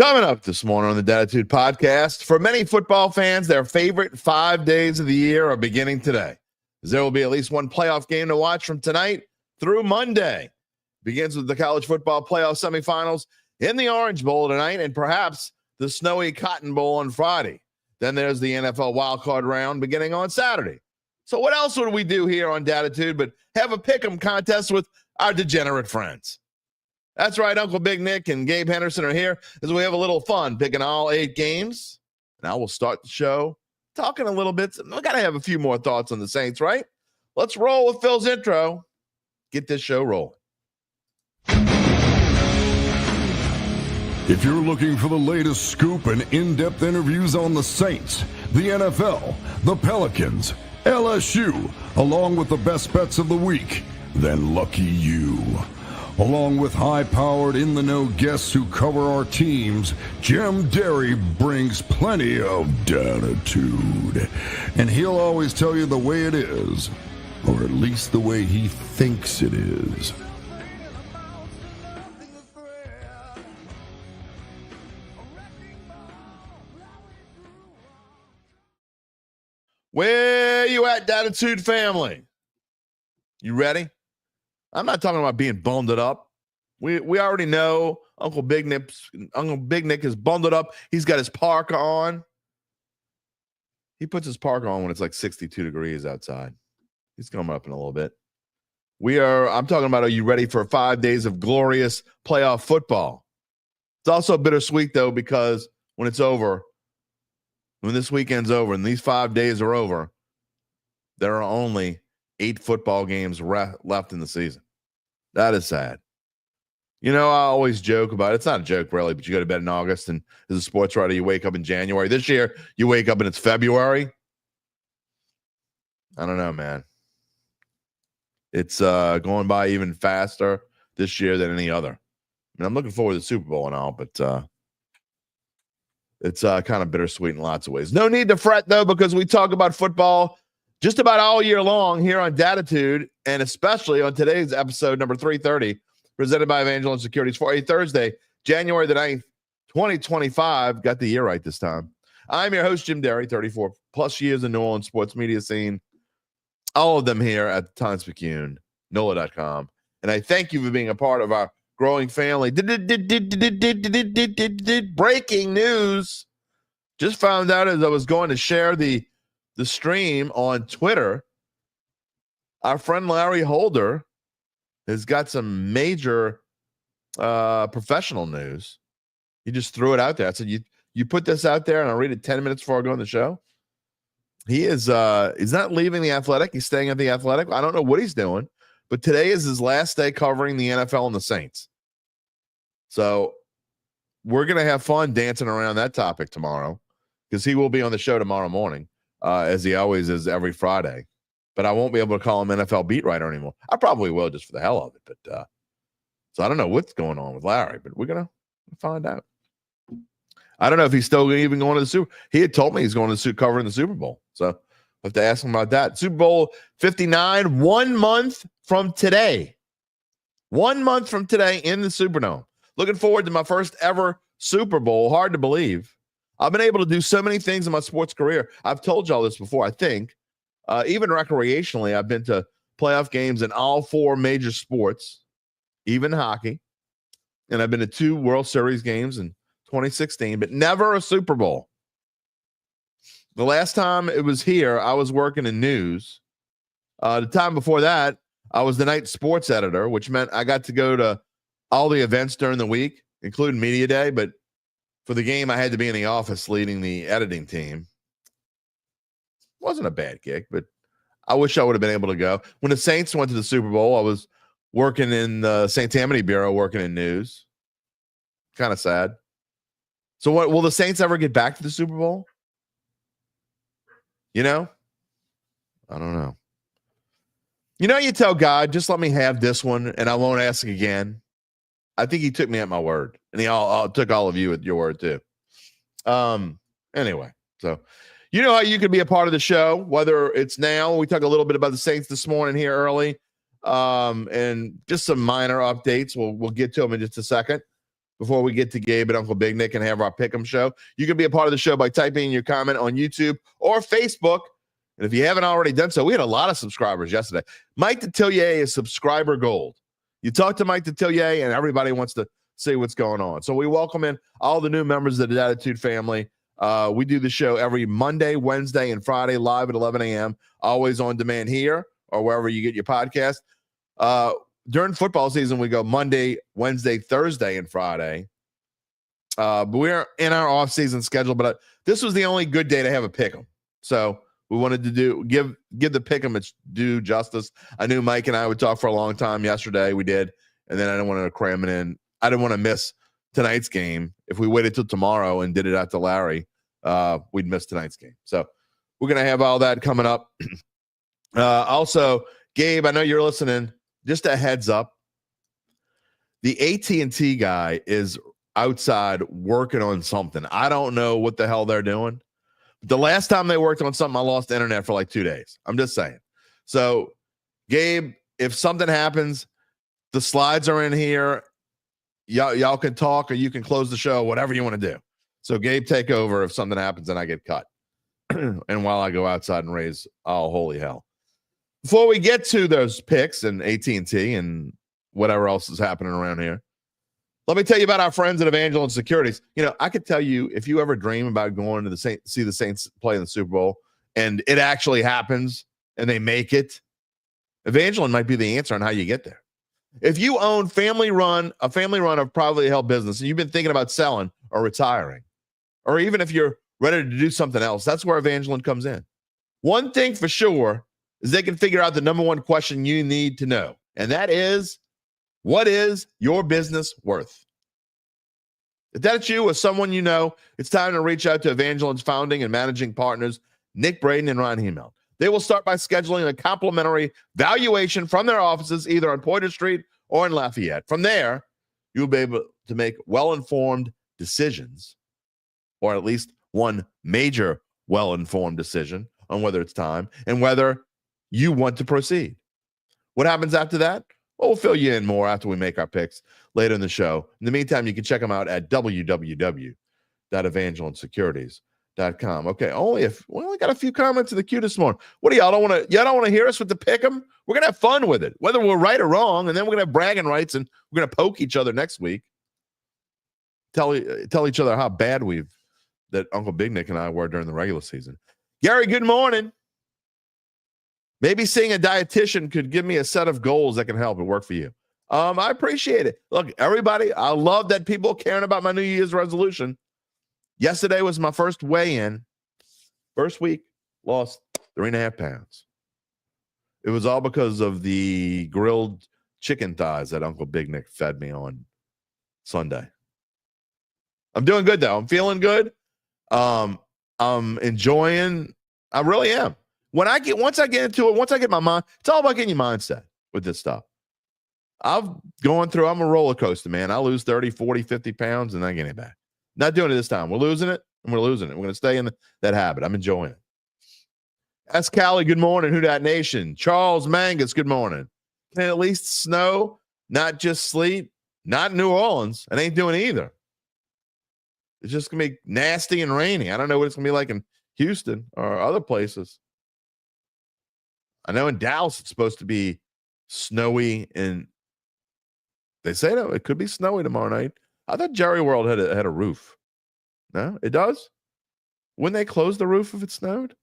Coming up this morning on the Dattitude podcast, for many football fans, their favorite 5 days of the year are beginning today. There will be at least one playoff game to watch from tonight through Monday. Begins with the college football playoff semifinals in the Orange Bowl tonight and perhaps the snowy Cotton Bowl on Friday. Then there's the NFL wildcard round beginning on Saturday. So what else would we do here on Dattitude but have a pick'em contest with our degenerate friends? That's right, Uncle Big Nick and Gabe Henderson are here as we have a little fun picking all 8 games. Now we'll start the show talking a little bit. We got to have a few more thoughts on the Saints, right? Let's roll with Phil's intro. Get this show rolling. If you're looking for the latest scoop and in-depth interviews on the Saints, the NFL, the Pelicans, LSU, along with the best bets of the week, then lucky you. Along with high-powered, in-the-know guests who cover our teams, Jim Derry brings plenty of Dattitude. And he'll always tell you the way it is, or at least the way he thinks it is. Where you at, Dattitude family? You ready? I'm not talking about being bundled up. We already know Uncle Big Nick is bundled up. He's got his parka on. He puts his parka on when it's like 62 degrees outside. He's coming up in a little bit. I'm talking about, are you ready for 5 days of glorious playoff football? It's also bittersweet, though, because when it's over, when this weekend's over and these 5 days are over, there are only 8 football games left in the season. That is sad. You know, I always joke about it. It's not a joke, really, but you go to bed in August, and as a sports writer, you wake up in January. This year, you wake up and it's February. I don't know, man. It's going by even faster this year than any other. I mean, I'm looking forward to the Super Bowl and all, but it's kind of bittersweet in lots of ways. No need to fret, though, because we talk about football just about all year long here on Dattitude, and especially on today's episode, number 330, presented by Evangeline Securities for a Thursday, January the 9th, 2025. Got the year right this time. I'm your host, Jim Derry, 34-plus years in New Orleans sports media scene. All of them here at the Times-Picayune, NOLA.com. And I thank you for being a part of our growing family. Breaking news. Just found out as I was going to share the stream on Twitter, our friend Larry Holder has got some major professional news. He just threw it out there. I said, you put this out there and I'll read it 10 minutes before I go on the show. He is he's not leaving the Athletic. He's staying at the Athletic. I don't know what he's doing, but today is his last day covering the NFL and the Saints. So we're going to have fun dancing around that topic tomorrow because he will be on the show tomorrow morning. As he always is every Friday. But I won't be able to call him NFL beat writer anymore. I probably will just for the hell of it. But so I don't know what's going on with Larry, but we're going to find out. I don't know if he's still even going to the Super. He had told me he's going to covering the Super Bowl. So I have to ask him about that. Super Bowl 59, 1 month from today. 1 month from today in the Superdome. Looking forward to my first ever Super Bowl. Hard to believe. I've been able to do so many things in my sports career. I've told y'all this before, I think. Even recreationally, I've been to playoff games in all 4 major sports, even hockey. And I've been to 2 World Series games in 2016, but never a Super Bowl. The last time it was here, I was working in news. The time before that, I was the night sports editor, which meant I got to go to all the events during the week, including Media Day, but for the game, I had to be in the office leading the editing team. Wasn't a bad gig, but I wish I would have been able to go. When the Saints went to the Super Bowl, I was working in the St. Tammany Bureau, working in news. Kind of sad. So what, will the Saints ever get back to the Super Bowl? You know? I don't know. You know, you tell God, just let me have this one and I won't ask again. I think he took me at my word, and he took all of you at your word too. Anyway, so you know how you can be a part of the show, whether it's now. We talked a little bit about the Saints this morning here early, and just some minor updates. We'll get to them in just a second. before we get to Gabe and Uncle Big Nick and have our Pick'em show. You can be a part of the show by typing in your comment on YouTube or Facebook. And if you haven't already done so, we had a lot of subscribers yesterday. Mike Detillier is subscriber gold. You talk to Mike Detillier and everybody wants to see what's going on. So we welcome in all the new members of the Dattitude family. We do the show every Monday, Wednesday, and Friday live at 11 a.m., always on demand here or wherever you get your podcast. During football season, we go Monday, Wednesday, Thursday, and Friday. But we're in our off-season schedule, but this was the only good day to have a Pick'em. So we wanted to give the Pick'em its due justice. I knew Mike and I would talk for a long time yesterday. We did, and then I didn't want to cram it in. I didn't want to miss tonight's game. If we waited till tomorrow and did it out to Larry, we'd miss tonight's game. So we're going to have all that coming up. Also, Gabe, I know you're listening. Just a heads up. The AT&T guy is outside working on something. I don't know what the hell they're doing. The last time they worked on something, I lost internet for like 2 days. I'm just saying. So, Gabe, if something happens, the slides are in here. Y'all can talk or you can close the show, whatever you want to do. So, Gabe, take over if something happens and I get cut. And while I go outside and raise, oh, holy hell. Before we get to those picks and AT&T and whatever else is happening around here, let me tell you about our friends at Evangeline Securities. You know, I could tell you if you ever dream about going to see the Saints play in the Super Bowl and it actually happens and they make it, Evangeline might be the answer on how you get there. If you own a family run of privately held business and you've been thinking about selling or retiring, or even if you're ready to do something else, that's where Evangeline comes in. One thing for sure is they can figure out the number one question you need to know, and that is, what is your business worth? If that's you or someone you know, it's time to reach out to Evangeline's founding and managing partners, Nick Braden and Ron Hemel. They will start by scheduling a complimentary valuation from their offices, either on Pointer Street or in Lafayette. From there, you'll be able to make well-informed decisions, or at least one major well-informed decision on whether it's time and whether you want to proceed. What happens after that? Well, we'll fill you in more after we make our picks later in the show. In the meantime, you can check them out at www.evangelinesecurities.com. Okay, we only got a few comments in the queue this morning. What do y'all don't want to hear us with the pick 'em? We're gonna have fun with it, whether we're right or wrong, and then we're gonna have bragging rights and we're gonna poke each other next week. Tell each other how bad that Uncle Big Nick and I were during the regular season. Gary, good morning. Maybe seeing a dietitian could give me a set of goals that can help it work for you. I appreciate it. Look, everybody, I love that people caring about my New Year's resolution. Yesterday was my first weigh-in. First week, lost 3.5 pounds. It was all because of the grilled chicken thighs that Uncle Big Nick fed me on Sunday. I'm doing good, though. I'm feeling good. I'm enjoying. I really am. Once I get my mind, it's all about getting your mindset with this stuff. I'm a roller coaster, man. I lose 30, 40, 50 pounds and then get it back. Not doing it this time. We're losing it and we're losing it. We're going to stay in that habit. I'm enjoying it. S. Callie, good morning. Who Dat Nation? Charles Mangus, good morning. Can it at least snow, not just sleet? Not in New Orleans. It ain't doing either. It's just going to be nasty and rainy. I don't know what it's going to be like in Houston or other places. I know in Dallas it's supposed to be snowy, and they say that it could be snowy tomorrow night. I thought Jerry World had a roof. No, it does? Wouldn't they close the roof if it snowed?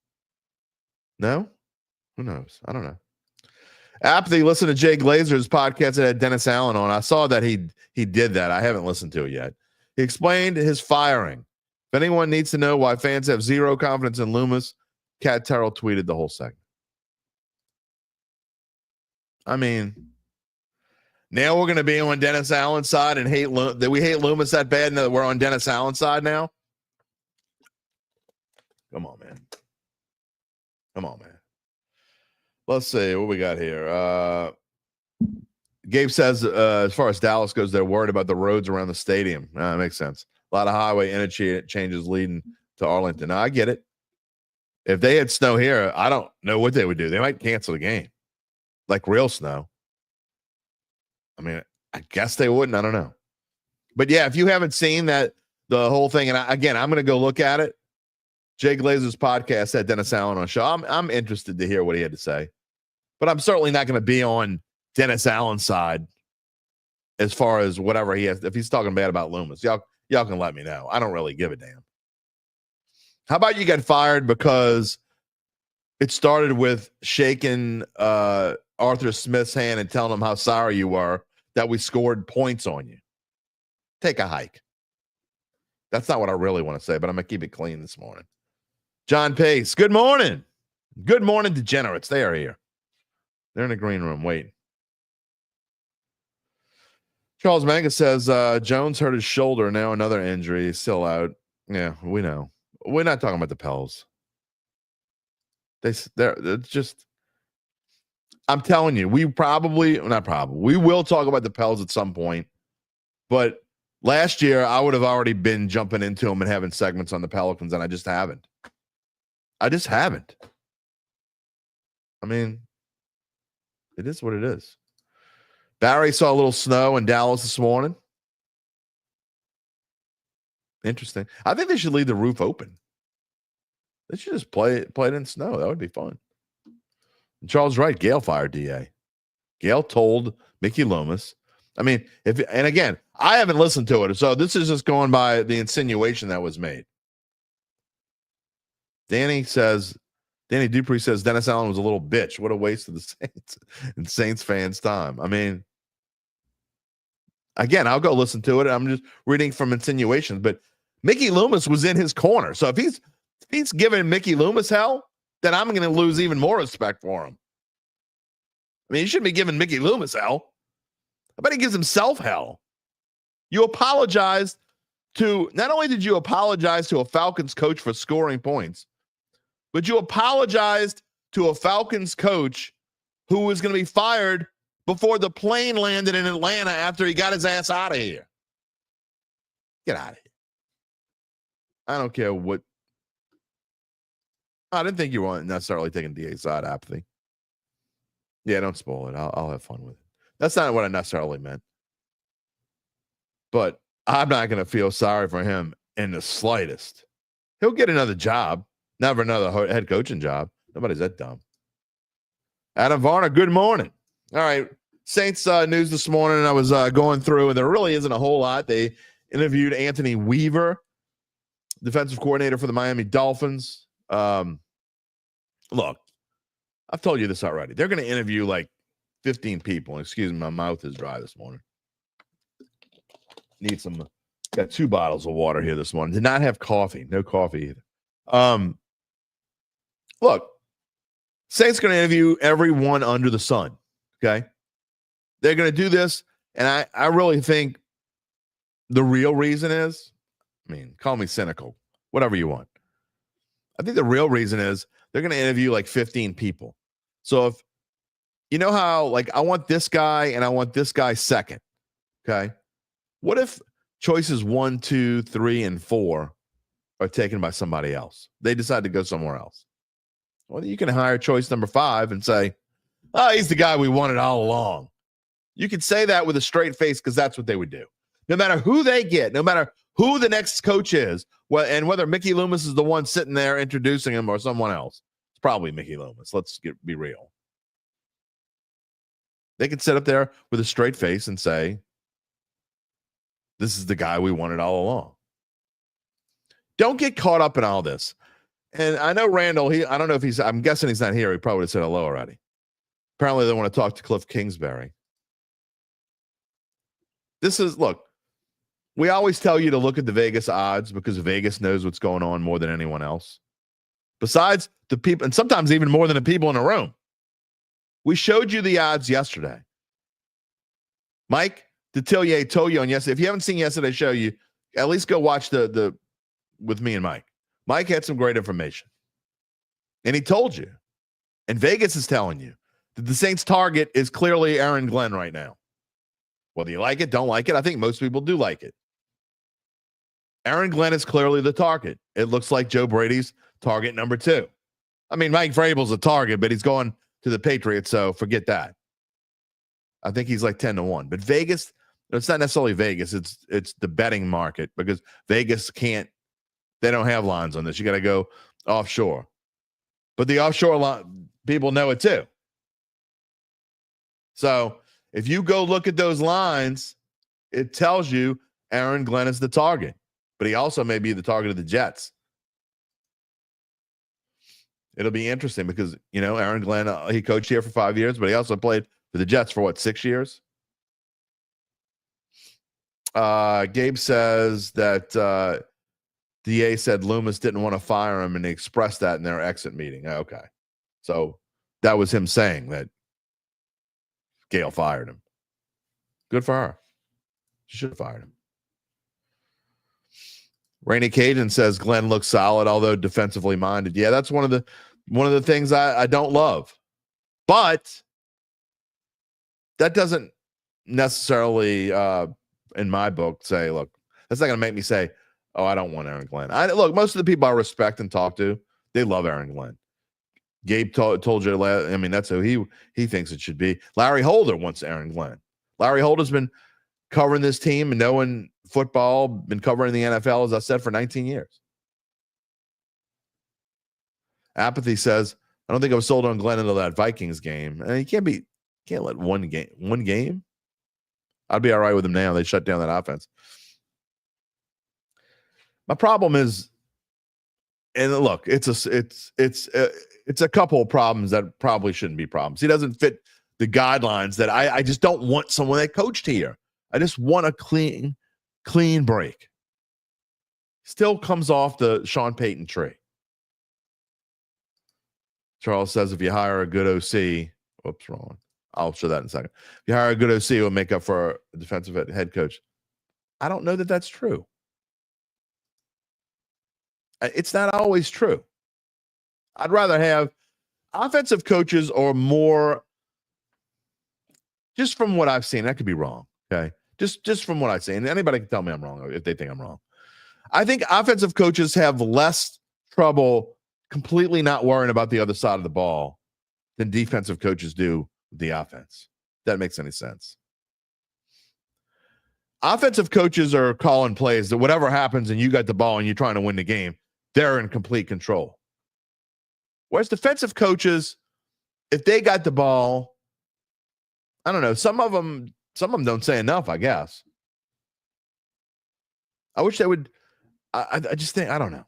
No? Who knows? I don't know. Apathy, listen to Jay Glazer's podcast that had Dennis Allen on. I saw that he did that. I haven't listened to it yet. He explained his firing. If anyone needs to know why fans have zero confidence in Loomis, Cat Terrell tweeted the whole segment. I mean, now we're going to be on Dennis Allen's side and that we hate Loomis that bad and that we're on Dennis Allen's side now? Come on, man. Let's see what we got here. Gabe says, as far as Dallas goes, they're worried about the roads around the stadium. That makes sense. A lot of highway interchanges leading to Arlington. Now, I get it. If they had snow here, I don't know what they would do. They might cancel the game. Like real snow. I mean, I guess they wouldn't. I don't know. But yeah, if you haven't seen that, the whole thing, and I'm going to go look at it. Jay Glazer's podcast had Dennis Allen on the show. I'm interested to hear what he had to say, but I'm certainly not going to be on Dennis Allen's side as far as whatever he has. If he's talking bad about Loomis, y'all can let me know. I don't really give a damn. How about you get fired because it started with shaking Arthur Smith's hand and telling him how sorry you were that we scored points on you? Take a hike. That's not what I really want to say, but I'm going to keep it clean this morning. John Pace, good morning. Good morning, degenerates. They are here. They're in the green room waiting. Charles Manga says Jones hurt his shoulder. Now another injury. He's still out. Yeah, we know. We're not talking about the Pels. They're just. I'm telling you, we will talk about the Pels at some point. But last year, I would have already been jumping into them and having segments on the Pelicans, and I just haven't. I mean, it is what it is. Barry saw a little snow in Dallas this morning. Interesting. I think they should leave the roof open. They should just play it in snow. That would be fun. And Charles Wright, Gale fired DA. Gale told Mickey Loomis. I mean, and again, I haven't listened to it, so this is just going by the insinuation that was made. Danny Dupree says Dennis Allen was a little bitch. What a waste of the Saints and Saints fans' time. I mean, again, I'll go listen to it. I'm just reading from insinuations, but Mickey Loomis was in his corner. So if he's giving Mickey Loomis hell, then I'm going to lose even more respect for him. I mean, he shouldn't be giving Mickey Loomis hell. I bet he gives himself hell. You apologized to, not only did you apologize to a Falcons coach for scoring points, but you apologized to a Falcons coach who was going to be fired before the plane landed in Atlanta after he got his ass out of here. Get out of here. I don't care what. I didn't think you weren't necessarily taking DA's side, apathy. Yeah, don't spoil it. I'll have fun with it. That's not what I necessarily meant. But I'm not going to feel sorry for him in the slightest. He'll get another job. Never another head coaching job. Nobody's that dumb. Adam Varner, good morning. All right. Saints news this morning. I was going through, and there really isn't a whole lot. They interviewed Anthony Weaver, defensive coordinator for the Miami Dolphins. Look, I've told you this already. They're going to interview like 15 people. Excuse me, my mouth is dry this morning. Got 2 bottles of water here this morning. Did not have coffee. No coffee either. Look, Saints going to interview everyone under the sun. Okay. They're going to do this. And I really think the real reason is, I mean, call me cynical, whatever you want. I think the real reason is they're going to interview like 15 people. So if, you know how, like, I want this guy and I want this guy second. Okay. What if choices 1, 2, 3, and 4 are taken by somebody else? They decide to go somewhere else. Well, you can hire choice number 5 and say, oh, he's the guy we wanted all along. You can say that with a straight face because that's what they would do. No matter who they get, no matter who the next coach is, and whether Mickey Loomis is the one sitting there introducing him or someone else, it's probably Mickey Loomis. Let's be real. They can sit up there with a straight face and say, this is the guy we wanted all along. Don't get caught up in all this. And I know Randall, I don't know if I'm guessing he's not here. He probably would have said hello already. Apparently they want to talk to Cliff Kingsbury. Look, we always tell you to look at the Vegas odds because Vegas knows what's going on more than anyone else. Besides the people, and sometimes even more than the people in the room. We showed you the odds yesterday. Mike Detillier told you on yesterday. If you haven't seen yesterday's show, you at least go watch the with me and Mike. Mike had some great information. And he told you. And Vegas is telling you that the Saints' target is clearly Aaron Glenn right now. Whether you like it, don't like it, I think most people do like it. Aaron Glenn is clearly the target. It looks like Joe Brady's target number 2. I mean, Mike Vrabel's a target, but he's going to the Patriots, so forget that. I think he's like 10-1. But Vegas It's not necessarily Vegas. It's the betting market because Vegas can't. They don't have lines on this. You got to go offshore. But the offshore line, people know it too. So if you go look at those lines, it tells you Aaron Glenn is the target. But he also may be the target of the Jets. It'll be interesting because, Aaron Glenn, he coached here for 5 years, but he also played for the Jets for 6 years? Gabe says that DA said Loomis didn't want to fire him, and he expressed that in their exit meeting. Okay. So that was him saying that Gail fired him. Good for her. She should have fired him. Rainey Cajun says Glenn looks solid, although defensively minded. Yeah, that's one of the things I don't love. But that doesn't necessarily, in my book, say, look, that's not going to make me say, oh, I don't want Aaron Glenn. Look, most of the people I respect and talk to, they love Aaron Glenn. Gabe told you, that's who he thinks it should be. Larry Holder wants Aaron Glenn. Larry Holder's been covering this team and knowing football, been covering the NFL, as I said, for 19 years. Apathy says, I don't think I was sold on Glenn until that Vikings game. And you can't let one game. I'd be all right with them now. They shut down that offense. My problem is, and look, it's a couple of problems that probably shouldn't be problems. He doesn't fit the guidelines that I just don't want someone that coached here. I just want a clean break. Still comes off the Sean Payton tree. Charles says if you hire a good OC, whoops, wrong one. I'll show that in a second. If you hire a good OC, it will make up for a defensive head coach. I don't know that that's true. It's not always true. I'd rather have offensive coaches or more, just from what I've seen. That could be wrong, okay? Just from what I've seen. Anybody can tell me I'm wrong if they think I'm wrong. I think offensive coaches have less trouble completely not worrying about the other side of the ball than defensive coaches do with the offense. If that makes any sense. Offensive coaches are calling plays that whatever happens and you got the ball and you're trying to win the game, they're in complete control. Whereas defensive coaches, if they got the ball, I don't know, some of them don't say enough, I guess. I wish they would. I just think, I don't know.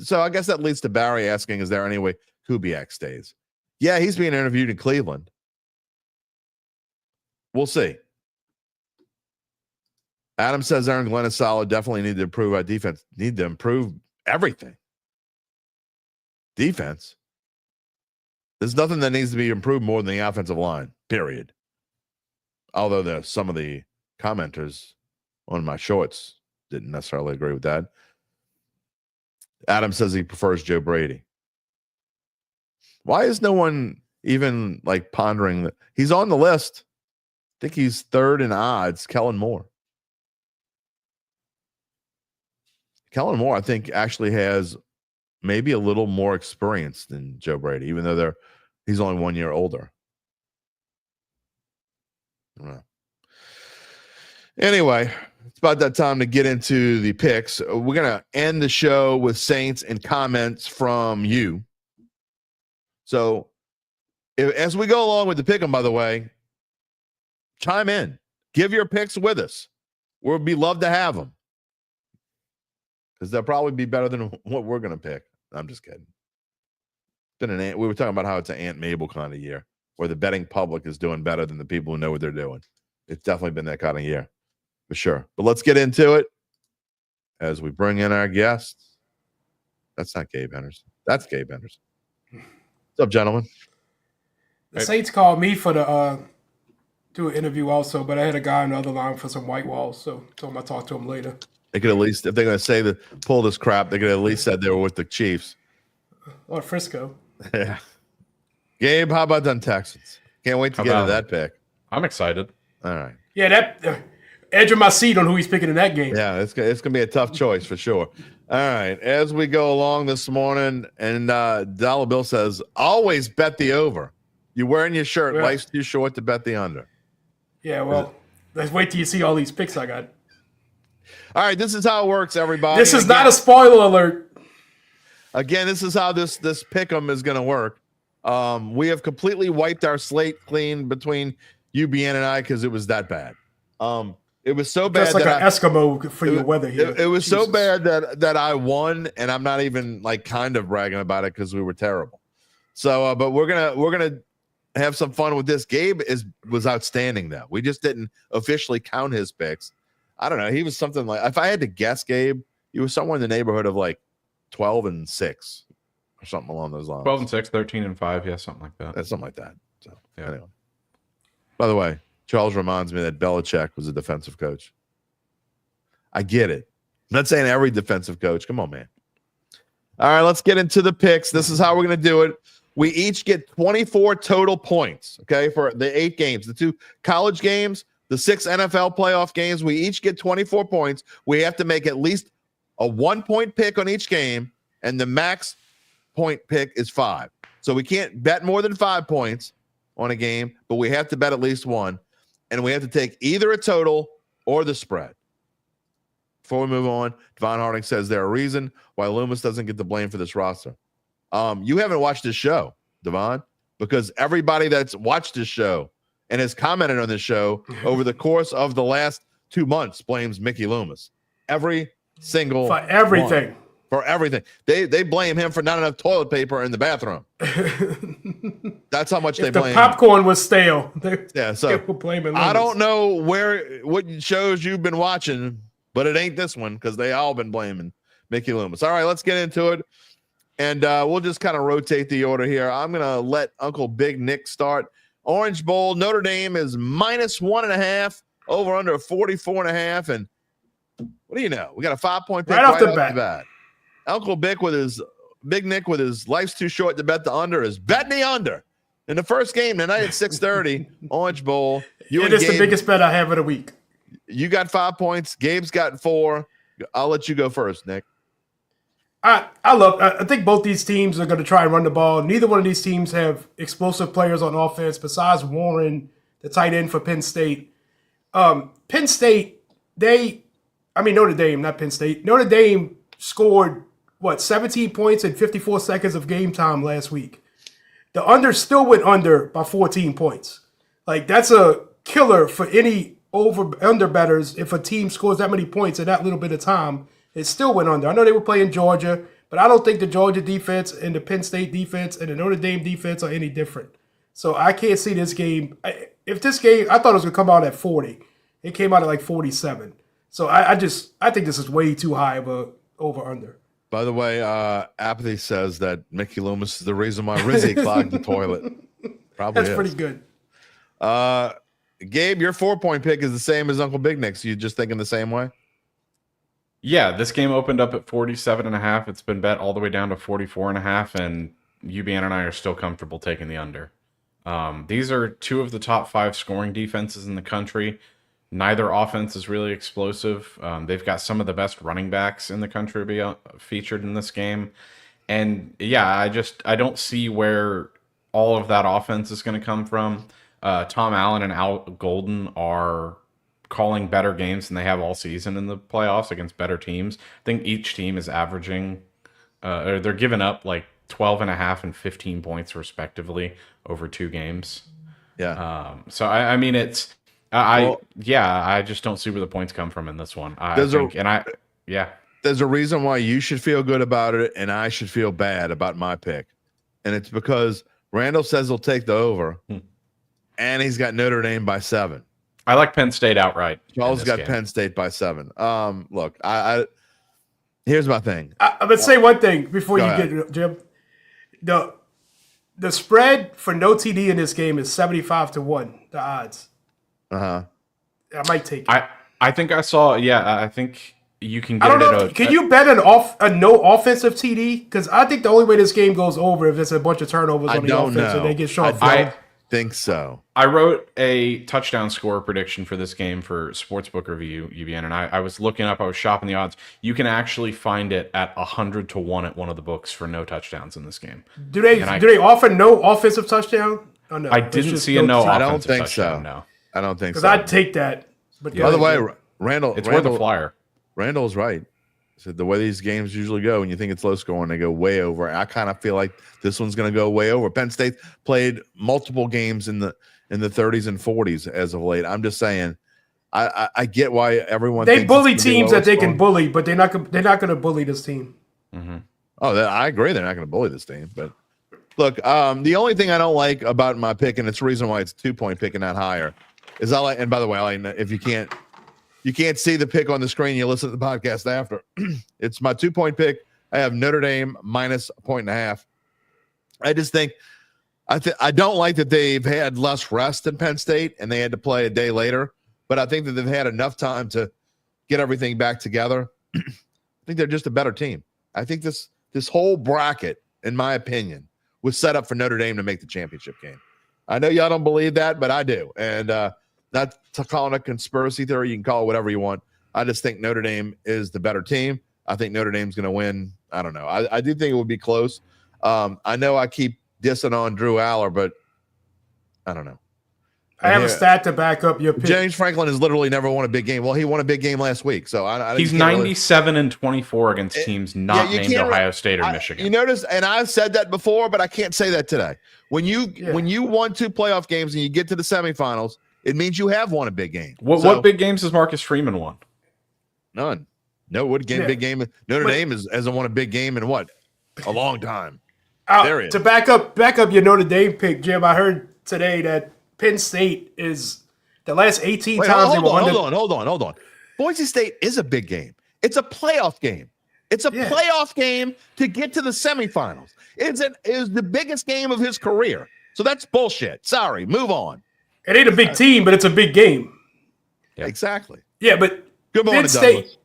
So I guess that leads to Barry asking, is there any way Kubiak stays? Yeah, he's being interviewed in Cleveland. We'll see. Adam says Aaron Glenn is solid. Definitely need to improve our defense. Need to improve everything. Defense. There's nothing that needs to be improved more than the offensive line, period. Although there's some of the commenters on my shorts didn't necessarily agree with that. Adam says he prefers Joe Brady. Why is no one even pondering that? He's on the list. I think he's third in odds, Kellen Moore. Kellen Moore, I think, actually has maybe a little more experience than Joe Brady, even though he's only 1 year older. I don't know. Anyway, it's about that time to get into the picks. We're going to end the show with Saints and comments from you. So as we go along with the pick 'em, by the way, chime in. Give your picks with us. We'll be love to have them. Because they'll probably be better than what we're going to pick. I'm just kidding. We were talking about how it's an Aunt Mabel kind of year, where the betting public is doing better than the people who know what they're doing. It's definitely been that kind of year, for sure. But let's get into it as we bring in our guests. That's not Gabe Henderson. That's Gabe Henderson. What's up, gentlemen? The Saints called me for the do an interview also, but I had a guy on the other line for some white walls, so told him I'd talk to him later. They could at least, if they're going to say that pull this crap, they could at least said they were with the Chiefs. Or Frisco. Yeah. Gabe, how about them Texans? Can't wait to get into that pick. I'm excited. All right. Yeah, that edge of my seat on who he's picking in that game. Yeah, it's going to be a tough choice for sure. All right. As we go along this morning, and Dollar Bill says, always bet the over. You're wearing your shirt. Yeah. Life's too short to bet the under. Yeah, well, Let's wait till you see all these picks I got. All right, this is how it works, everybody. This is not a spoiler alert. Again, this is how this pick'em is going to work. We have completely wiped our slate clean between UBN and I because it was that bad. It was so bad. That's like an Eskimo for your weather here. It was so bad that I won, and I'm not even like kind of bragging about it because we were terrible. So, but we're gonna have some fun with this. Gabe was outstanding though. We just didn't officially count his picks. I don't know. He was something like, if I had to guess, Gabe, he was somewhere in the neighborhood of like 12-6 or something along those lines. 12-6, 13-5, yeah, something like that. That's something like that. So anyway. By the way, Charles reminds me that Belichick was a defensive coach. I get it. I'm not saying every defensive coach. Come on, man. All right, let's get into the picks. This is how we're going to do it. We each get 24 total points, okay, for the 8 games. The 2 college games, the 6 NFL playoff games, we each get 24 points. We have to make at least a 1-point pick on each game, and the max point pick is 5. So we can't bet more than 5 points on a game, but we have to bet at least 1, and we have to take either a total or the spread. Before we move on, Devon Harding says there a reason why Loomis doesn't get the blame for this roster. You haven't watched this show, Devon, because everybody that's watched this show and has commented on this show over the course of the last 2 months blames Mickey Loomis. Every single for everything. One. For everything. They blame him for not enough toilet paper in the bathroom. That's how much they blame him. The popcorn was stale. They were blaming Loomis. I don't know what shows you've been watching, but it ain't this one because they all been blaming Mickey Loomis. All right, let's get into it. And we'll just kind of rotate the order here. I'm going to let Uncle Big Nick start. Orange Bowl, Notre Dame is -1.5, over under 44.5. And what do you know? We got a 5-point pick right off the bat. Uncle Big Big Nick with his life's too short to bet the under is betting the under. In the first game tonight at 6:30, Orange Bowl. It is the biggest bet I have of the week. You got 5 points. Gabe's got 4. I'll let you go first, Nick. I think both these teams are going to try and run the ball. Neither one of these teams have explosive players on offense besides Warren, the tight end for Penn State. Penn State, Notre Dame, not Penn State. Notre Dame scored, 17 points in 54 seconds of game time last week. The under still went under by 14 points. Like, that's a killer for any over-under bettors. If a team scores that many points in that little bit of time, it still went under. I know they were playing Georgia, but I don't think the Georgia defense and the Penn State defense and the Notre Dame defense are any different. So I can't see this game. I thought it was going to come out at 40. It came out at like 47. So I think this is way too high of a over-under. By the way, Apathy says that Mickey Loomis is the reason why Rizzy clogged the toilet. Probably That's pretty good. Gabe, your 4-point pick is the same as Uncle Big Nick's. You just thinking the same way? Yeah, this game opened up at 47.5. It's been bet all the way down to 44.5, and UBN and I are still comfortable taking the under. These are 2 of the top 5 scoring defenses in the country. Neither offense is really explosive. They've got some of the best running backs in the country to be featured in this game. And yeah, I don't see where all of that offense is going to come from. Tom Allen and Al Golden are calling better games than they have all season in the playoffs against better teams. I think each team is averaging, or they're giving up like 12.5 and 15 points respectively over 2 games. Yeah. So I just don't see where the points come from in this one. There's a reason why you should feel good about it and I should feel bad about my pick. And it's because Randall says he'll take the over and he's got Notre Dame by 7. I like Penn State outright. Charles got Penn State by 7. Look, here's my thing. I'm gonna say one thing before you get Jim. The spread for no TD in this game is 75-1. The odds. I might take it. I think I saw. Yeah, I think you can get I don't know. Can you bet a no offensive TD? Because I think the only way this game goes over if there's a bunch of turnovers on the offense and they get short. I think so. I wrote a touchdown score prediction for this game for Sportsbook Review UBN, and I was looking up. I was shopping the odds. You can actually find it at 100-1 at one of the books for no touchdowns in this game. Do they offer no offensive touchdown? Oh, no. I didn't see a no. I don't think touchdown, so. No. I don't think so. Because I'd take that. But Yeah. By the way, Randall, Randall, Worth a flyer. Randall's right. So the way these games usually go, when you think it's low scoring, they go way over. I kind of feel like this one's going to go way over. Penn State played multiple games in the 30s and 40s as of late. I'm just saying, I get why everyone they thinks bully it's gonna be teams low that they can scoring. bully, but they're not going to bully this team. Mm-hmm. Oh, I agree. They're not going to bully this team. But look, the only thing I don't like about my pick, and it's the reason why it's a 2-point pick and not higher, is I like. And by the way, I like, if you can't see the pick on the screen, you listen to the podcast after. It's my 2-point pick. I have Notre Dame minus 1.5. I just think I don't like that they've had less rest than Penn State and they had to play a day later. But I think that they've had enough time to get everything back together. I think they're just a better team. I think this whole bracket, in my opinion, was set up for Notre Dame to make the championship game. I know y'all don't believe that, but I do. And not to call it a conspiracy theory. You can call it whatever you want. I just think Notre Dame is the better team. I think Notre Dame's going to win. I don't know. I do think it would be close. I know I keep dissing on Drew Aller, but I don't know. I have a stat to back up your pick. James Franklin has literally never won a big game. Well, he won a big game last week, so He's 97-24 against teams not named Ohio State or Michigan. You notice, and I've said that before, but I can't say that today. When you won 2 playoff games and you get to the semifinals, it means you have won a big game. What big games has Marcus Freeman won? None. No, big game. Notre Dame hasn't won a big game in what? A long time. To back up your Notre Dame pick, Jim, I heard today that Penn State is the last 18 times they were Hold on. Boise State is a big game. It's a playoff game. It's a playoff game to get to the semifinals. It is the biggest game of his career. So that's bullshit. Sorry, move on. It ain't a big team, but it's a big game. Yeah. Exactly. Yeah, but Good morning, Penn State, Douglas.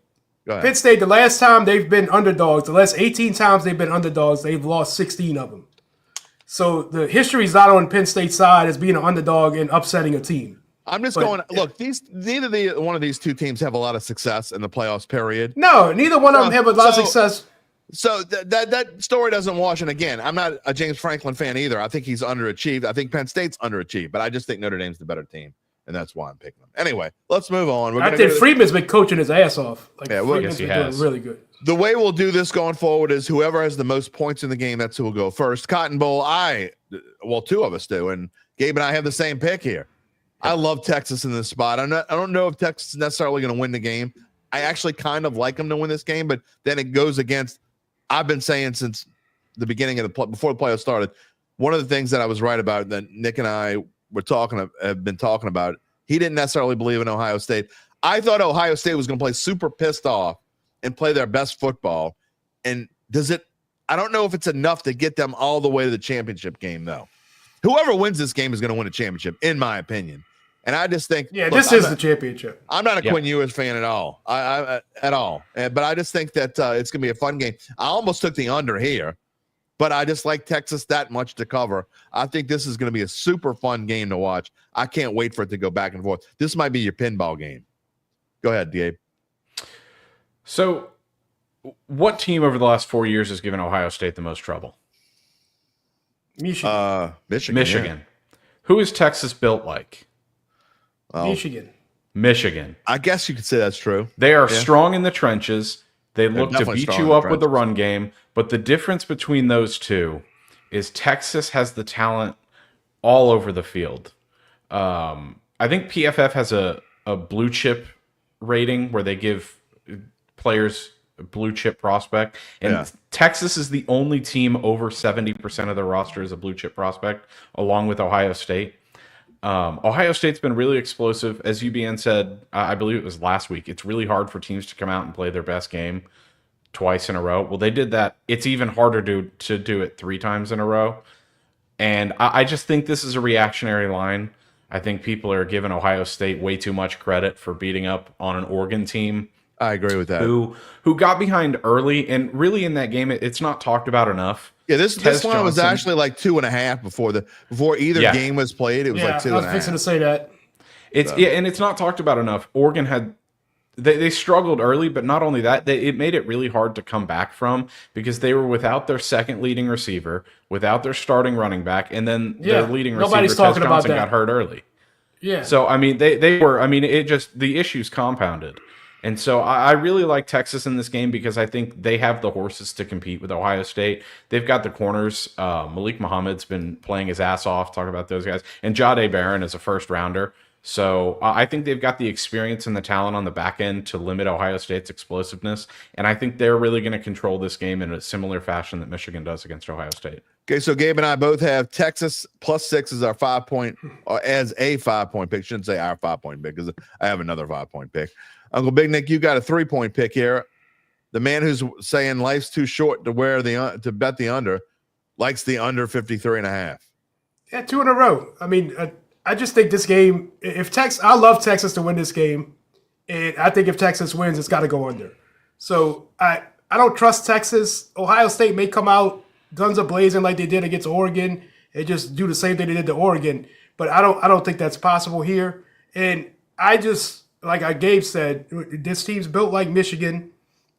Go ahead. Penn State, the last time they've been underdogs, the last 18 times they've been underdogs, they've lost 16 of them. So the history's not on Penn State's side as being an underdog and upsetting a team. I'm just going. Look, neither one of these two teams have a lot of success in the playoffs. Period. No, neither one of them have a lot of success. So that story doesn't wash. And again, I'm not a James Franklin fan either. I think he's underachieved. I think Penn State's underachieved, but I just think Notre Dame's the better team, and that's why I'm picking them. Anyway, let's move on. I think Freeman's been coaching his ass off. Yes, he has. Doing really good. The way we'll do this going forward is whoever has the most points in the game, that's who will go first. Cotton Bowl, two of us do, and Gabe and I have the same pick here. I love Texas in this spot. I don't know if Texas is necessarily going to win the game. I actually kind of like them to win this game, but then it goes against. I've been saying since the beginning of before the playoffs started. One of the things that I was right about that Nick and I have been talking about. He didn't necessarily believe in Ohio State. I thought Ohio State was going to play super pissed off and play their best football. And I don't know if it's enough to get them all the way to the championship game, though. Whoever wins this game is going to win a championship, in my opinion. And I just think, this is the championship. I'm not a Quinn Ewers fan at all. At all. But I just think that it's going to be a fun game. I almost took the under here, but I just like Texas that much to cover. I think this is going to be a super fun game to watch. I can't wait for it to go back and forth. This might be your pinball game. Go ahead, Gabe. So, what team over the last 4 years has given Ohio State the most trouble? Michigan. Michigan. Yeah. Who is Texas built like? Well, Michigan. I guess you could say that's true. They are strong in the trenches. They look to beat you up with the run game. But the difference between those two is Texas has the talent all over the field. I think PFF has a blue chip rating where they give players a blue chip prospect. And Texas is the only team over 70% of their roster is a blue chip prospect, along with Ohio State. Ohio State's been really explosive. As UBN said, I believe it was last week, it's really hard for teams to come out and play their best game twice in a row. Well, they did that. It's even harder to do it 3 times in a row. And I just think this is a reactionary line. I think people are giving Ohio State way too much credit for beating up on an Oregon team. I agree with that. Who got behind early, and really in that game, it's not talked about enough. Yeah, this one was actually like 2.5 before either game was played. It was like 2.5. I was fixing to say that. And it's not talked about enough. Oregon had they struggled early, but not only that, it made it really hard to come back from because they were without their second leading receiver, without their starting running back, and then their leading receiver, Tez Johnson, got hurt early. Yeah. So, I mean, they were, I mean, it just, the issues compounded. And so I really like Texas in this game because I think they have the horses to compete with Ohio State. They've got the corners. Malik Muhammad's been playing his ass off. Talk about those guys. And Jahdae Barron is a first rounder. So I think they've got the experience and the talent on the back end to limit Ohio State's explosiveness. And I think they're really going to control this game in a similar fashion that Michigan does against Ohio State. Okay, so Gabe and I both have Texas +6 as our 5-point, or as a 5-point pick. Shouldn't say our 5-point pick because I have another 5-point pick. Uncle Big Nick, you got a 3-point pick here. The man who's saying life's too short to bet the under likes the under 53.5. Yeah, 2 in a row. I mean, I just think this game, I love Texas to win this game. And I think if Texas wins, it's got to go under. So I don't trust Texas. Ohio State may come out guns are blazing like they did against Oregon and just do the same thing they did to Oregon. But I don't think that's possible here. And I just, like Gabe said, this team's built like Michigan,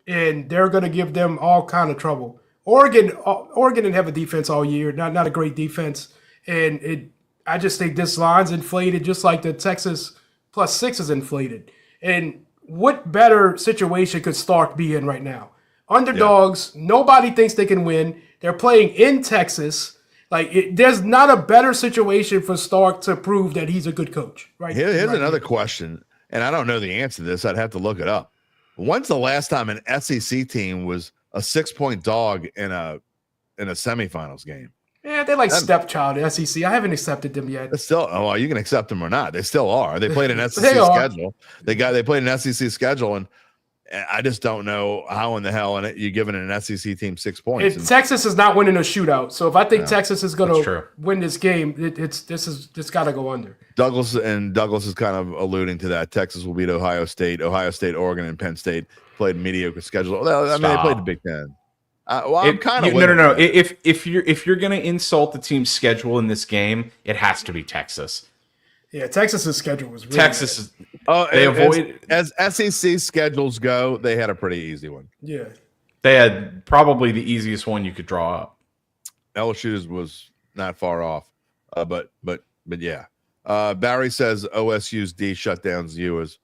and they're going to give them all kind of trouble. Oregon didn't have a defense all year, not a great defense. And I just think this line's inflated just like the Texas +6 is inflated. And what better situation could Stark be in right now? Underdogs, Nobody thinks they can win. They're playing in Texas. There's not a better situation for Stark to prove that he's a good coach. Right. Here's another question, and I don't know the answer to this. I'd have to look it up. When's the last time an SEC team was a 6-point dog in a semifinals game? Yeah, they're like stepchild SEC. I haven't accepted them yet. Still, well, you can accept them or not. They still are. They played an SEC schedule. They played an SEC schedule, and I just don't know how in the hell you're giving an SEC team 6 points. Texas is not winning a shootout, so if I think Texas is going to win this game, it's got to go under. Douglas is kind of alluding to that. Texas will beat Ohio State, Oregon, and Penn State played mediocre schedule. Well, I mean, they played the Big Ten. I'm kind of no. If you're going to insult the team's schedule in this game, it has to be Texas. Yeah, Texas's schedule was really Texas. As SEC schedules go, they had a pretty easy one. Yeah, they had probably the easiest one you could draw up. LSU's was not far off, but yeah. Barry says OSU's D shutdowns viewers.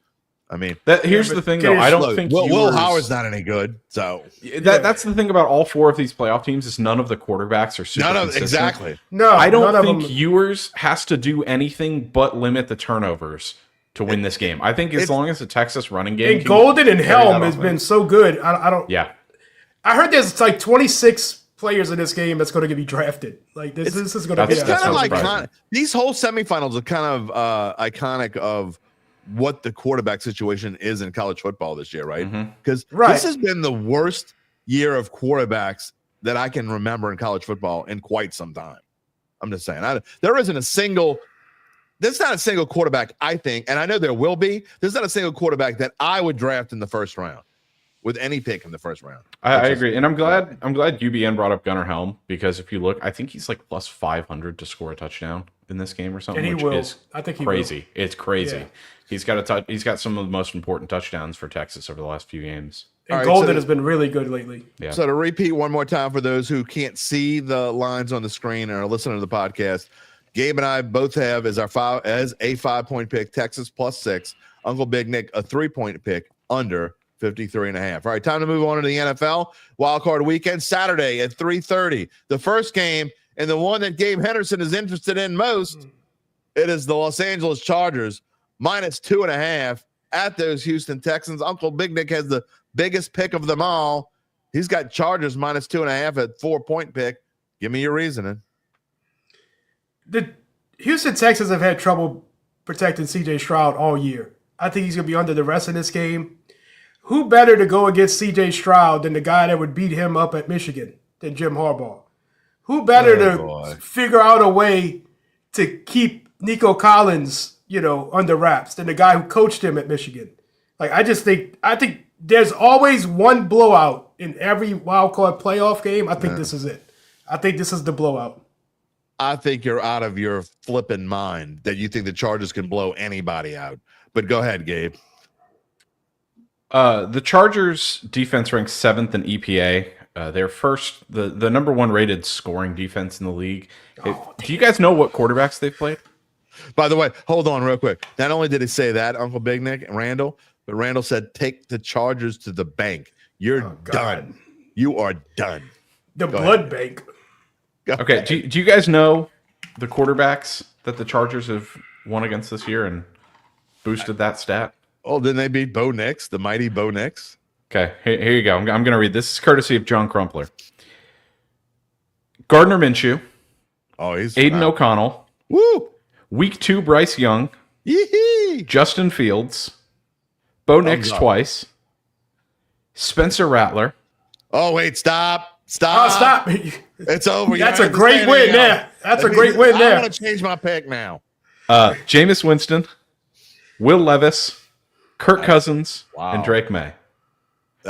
I mean, here's the thing, though. I don't think Will Howard's not any good. So that's the thing about all 4 of these playoff teams is none of the quarterbacks are super consistent. Exactly. No, I don't think Ewers has to do anything but limit the turnovers to win this game. I think as long as the Texas running game, and Golden and Helm has been so good. I don't. Yeah, I heard there's like 26 players in this game that's going to be drafted. Like this is going to be. It's kind of like these whole semifinals are kind of iconic of what the quarterback situation is in college football this year, right? Because this has been the worst year of quarterbacks that I can remember in college football in quite some time. I'm just saying, there's not a single quarterback, I think, and I know there will be. There's not a single quarterback that I would draft in the first round with any pick in the first round. I agree, and I'm glad UBN brought up Gunnar Helm because if you look, I think he's like +500 to score a touchdown in this game or something, and which is crazy. It's crazy. Yeah. He's got some of the most important touchdowns for Texas over the last few games. And Golden has been really good lately. Yeah. So to repeat one more time for those who can't see the lines on the screen and are listening to the podcast, Gabe and I both have as a 5-point pick Texas +6. Uncle Big Nick a 3-point pick under 53.5. All right, time to move on to the NFL wildcard weekend Saturday at 3:30. The first game and the one that Gabe Henderson is interested in most. It is the Los Angeles Chargers -2.5 at those Houston Texans. Uncle Big Nick has the biggest pick of them all. He's got Chargers -2.5 at 4-point pick. Give me your reasoning. The Houston Texans have had trouble protecting C.J. Stroud all year. I think he's going to be under the rest of this game. Who better to go against C.J. Stroud than the guy that would beat him up at Michigan than Jim Harbaugh? Who better to figure out a way to keep Nico Collins, under wraps than the guy who coached him at Michigan? I think there's always one blowout in every wildcard playoff game. I think this is it. I think this is the blowout. I think you're out of your flipping mind that you think the Chargers can blow anybody out. But go ahead, Gabe. The Chargers defense ranks 7th in EPA. They're the number 1 rated scoring defense in the league. Do you guys know what quarterbacks they've played? By the way, hold on real quick. Not only did he say that, Uncle Big Nick and Randall, but Randall said, take the Chargers to the bank. You're done. You are done. The blood bank. Okay, do you guys know the quarterbacks that the Chargers have won against this year and boosted that stat? Oh, didn't they beat Bo Nix, the mighty Bo Nix? Okay, here you go. I'm going to read. This is courtesy of John Crumpler. Gardner Minshew. Oh, he's Aiden O'Connell. Woo! Week 2, Bryce Young. Yee-hee! Justin Fields. Bo Nix twice. Spencer Rattler. Oh, wait, stop. Oh, stop. It's over. That's a great win there. That's a great win there. I'm going to change my pick now. Jameis Winston. Will Levis. Kirk Cousins. And Drake May.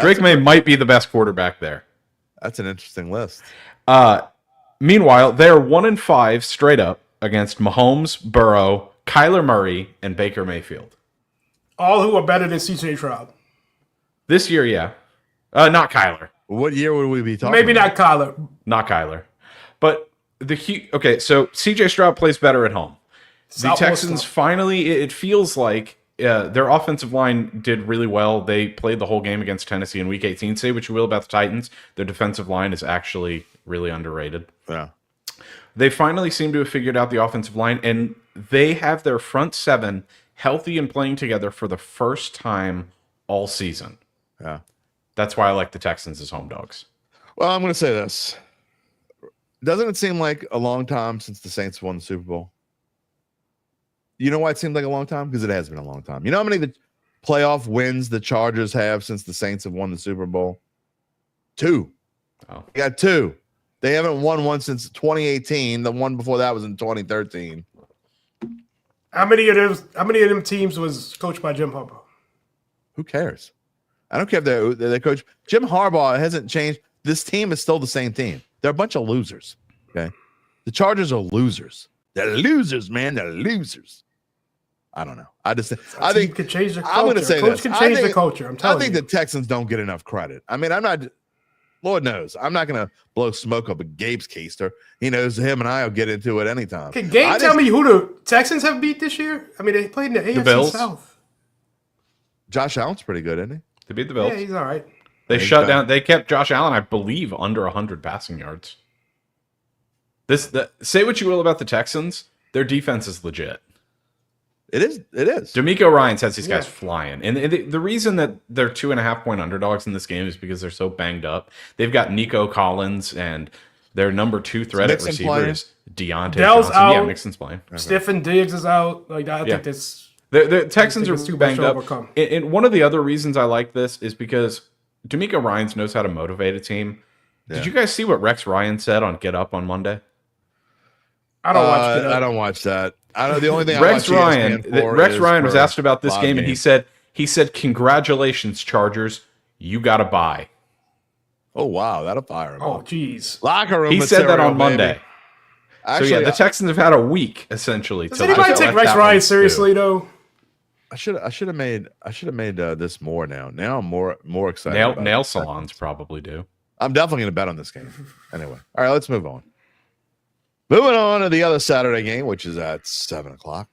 Drake May might be the best quarterback there. That's an interesting list. Meanwhile, they're 1-5 straight up against Mahomes, Burrow, Kyler Murray, and Baker Mayfield. All who are better than CJ Stroud. This year, yeah. Not Kyler. What year would we be talking Maybe about? not Kyler. Not Kyler. But okay, so CJ Stroud plays better at home. The Texans finally, it feels like their offensive line did really well. They played the whole game against Tennessee in Week 18. Say what you will about the Titans, their defensive line is actually really underrated. Yeah. They finally seem to have figured out the offensive line, and they have their front seven healthy and playing together for the first time all season. Yeah. That's why I like the Texans as home dogs. Well, I'm going to say this. Doesn't it seem like a long time since the Saints won the Super Bowl? You know why it seems like a long time? Because it has been a long time. You know how many of the playoff wins the Chargers have since the Saints have won the Super Bowl? 2. Oh. They got 2. They haven't won one since 2018. The one before that was in 2013. How many of them teams was coached by Jim Harbaugh? Who cares? I don't care if they're coach. Jim Harbaugh hasn't changed. This team is still the same team. They're a bunch of losers. Okay. The Chargers are losers. They're losers, man. They're losers. I don't know. I think could change the culture. I'm going to say Coach this. can change the culture. I'm telling you. I think the Texans don't get enough credit. I mean, I'm not. Lord knows, I'm not going to blow smoke up at Gabe's keister. He knows him and I will get into it anytime. Can Gabe tell me who the Texans have beat this year? I mean, they played in the AFC Bills. South. Josh Allen's pretty good, isn't he? They beat the Bills. Yeah, he's all right. They shut down. They kept Josh Allen, I believe, under 100 passing yards. Say what you will about the Texans, their defense is legit. It is. It is. D'Amico Ryans has these guys flying. And the reason that they're 2.5-point underdogs in this game is because they're so banged up. They've got Nico Collins, and their number 2 threat at receiver is Deontay Johnson. Out. Yeah, Mixon's playing. Okay. Stephen Diggs is out. Like I think this. The Texans are banged up. And one of the other reasons I like this is because D'Amico Ryans knows how to motivate a team. Yeah. Did you guys see what Rex Ryan said on Get Up on Monday? I don't watch Get Up. I don't watch that. I know the only thing Rex Ryan was asked about this game, and he said, "Congratulations, Chargers, you got to buy." Oh wow, that'll fire him. Oh jeez, locker room. He said that on Monday. Actually, so yeah, the Texans have had a week essentially. Does anybody take Rex Ryan seriously though? I should have made this more now. Now I'm more excited. Nail salons probably do. I'm definitely going to bet on this game. Anyway, all right, let's move on. Moving on to the other Saturday game, which is at 7:00.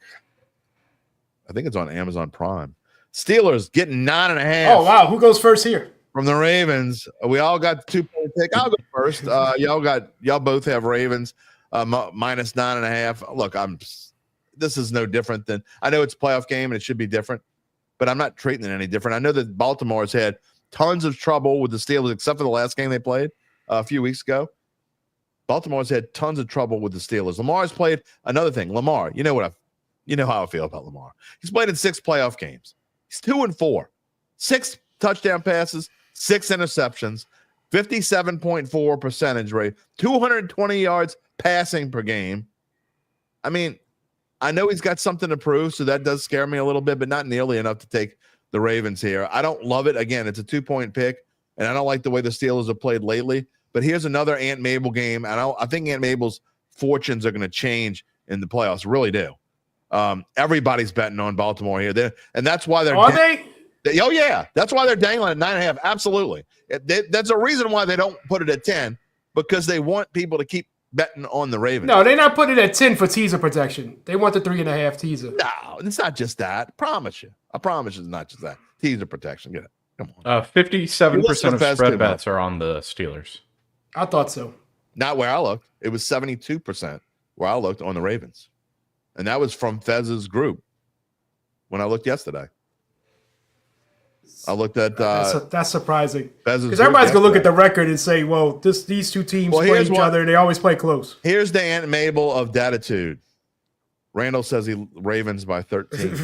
I think it's on Amazon Prime. Steelers getting 9.5. Oh wow, who goes first here? From the Ravens. We all got the 2-point pick. I'll go first. Y'all both have Ravens minus 9.5. Look, this is no different than, I know it's a playoff game and it should be different, but I'm not treating it any different. I know that Baltimore's had tons of trouble with the Steelers, except for the last game they played a few weeks ago. Baltimore's had tons of trouble with the Steelers. Lamar's played another thing. Lamar, you know how I feel about Lamar. He's played in 6 playoff games. He's 2-4, 6 touchdown passes, 6 interceptions, 57.4 percentage rate, 220 yards passing per game. I mean, I know he's got something to prove, so that does scare me a little bit, but not nearly enough to take the Ravens here. I don't love it. Again, it's a 2-point pick, and I don't like the way the Steelers have played lately. But here's another Aunt Mabel game, and I think Aunt Mabel's fortunes are going to change in the playoffs. Really do. Everybody's betting on Baltimore here, and that's why they're. Are they? Oh yeah, that's why they're dangling at 9.5. Absolutely, that's a reason why they don't put it at 10, because they want people to keep betting on the Ravens. No, they're not putting it at 10 for teaser protection. They want the 3.5 teaser. No, it's not just that. I promise you. It's not just that. Teaser protection. Get it. Come on. 57% of Fez spread too bets are on the Steelers. I thought so. Not where I looked. It was 72% where I looked on the Ravens. And that was from Fez's group when I looked yesterday. I looked at that's surprising because everybody's gonna look at the record and say, "Well, these two teams play each other. They always play close." Here's the Aunt Mabel of Dattitude. Randall says he Ravens by 13.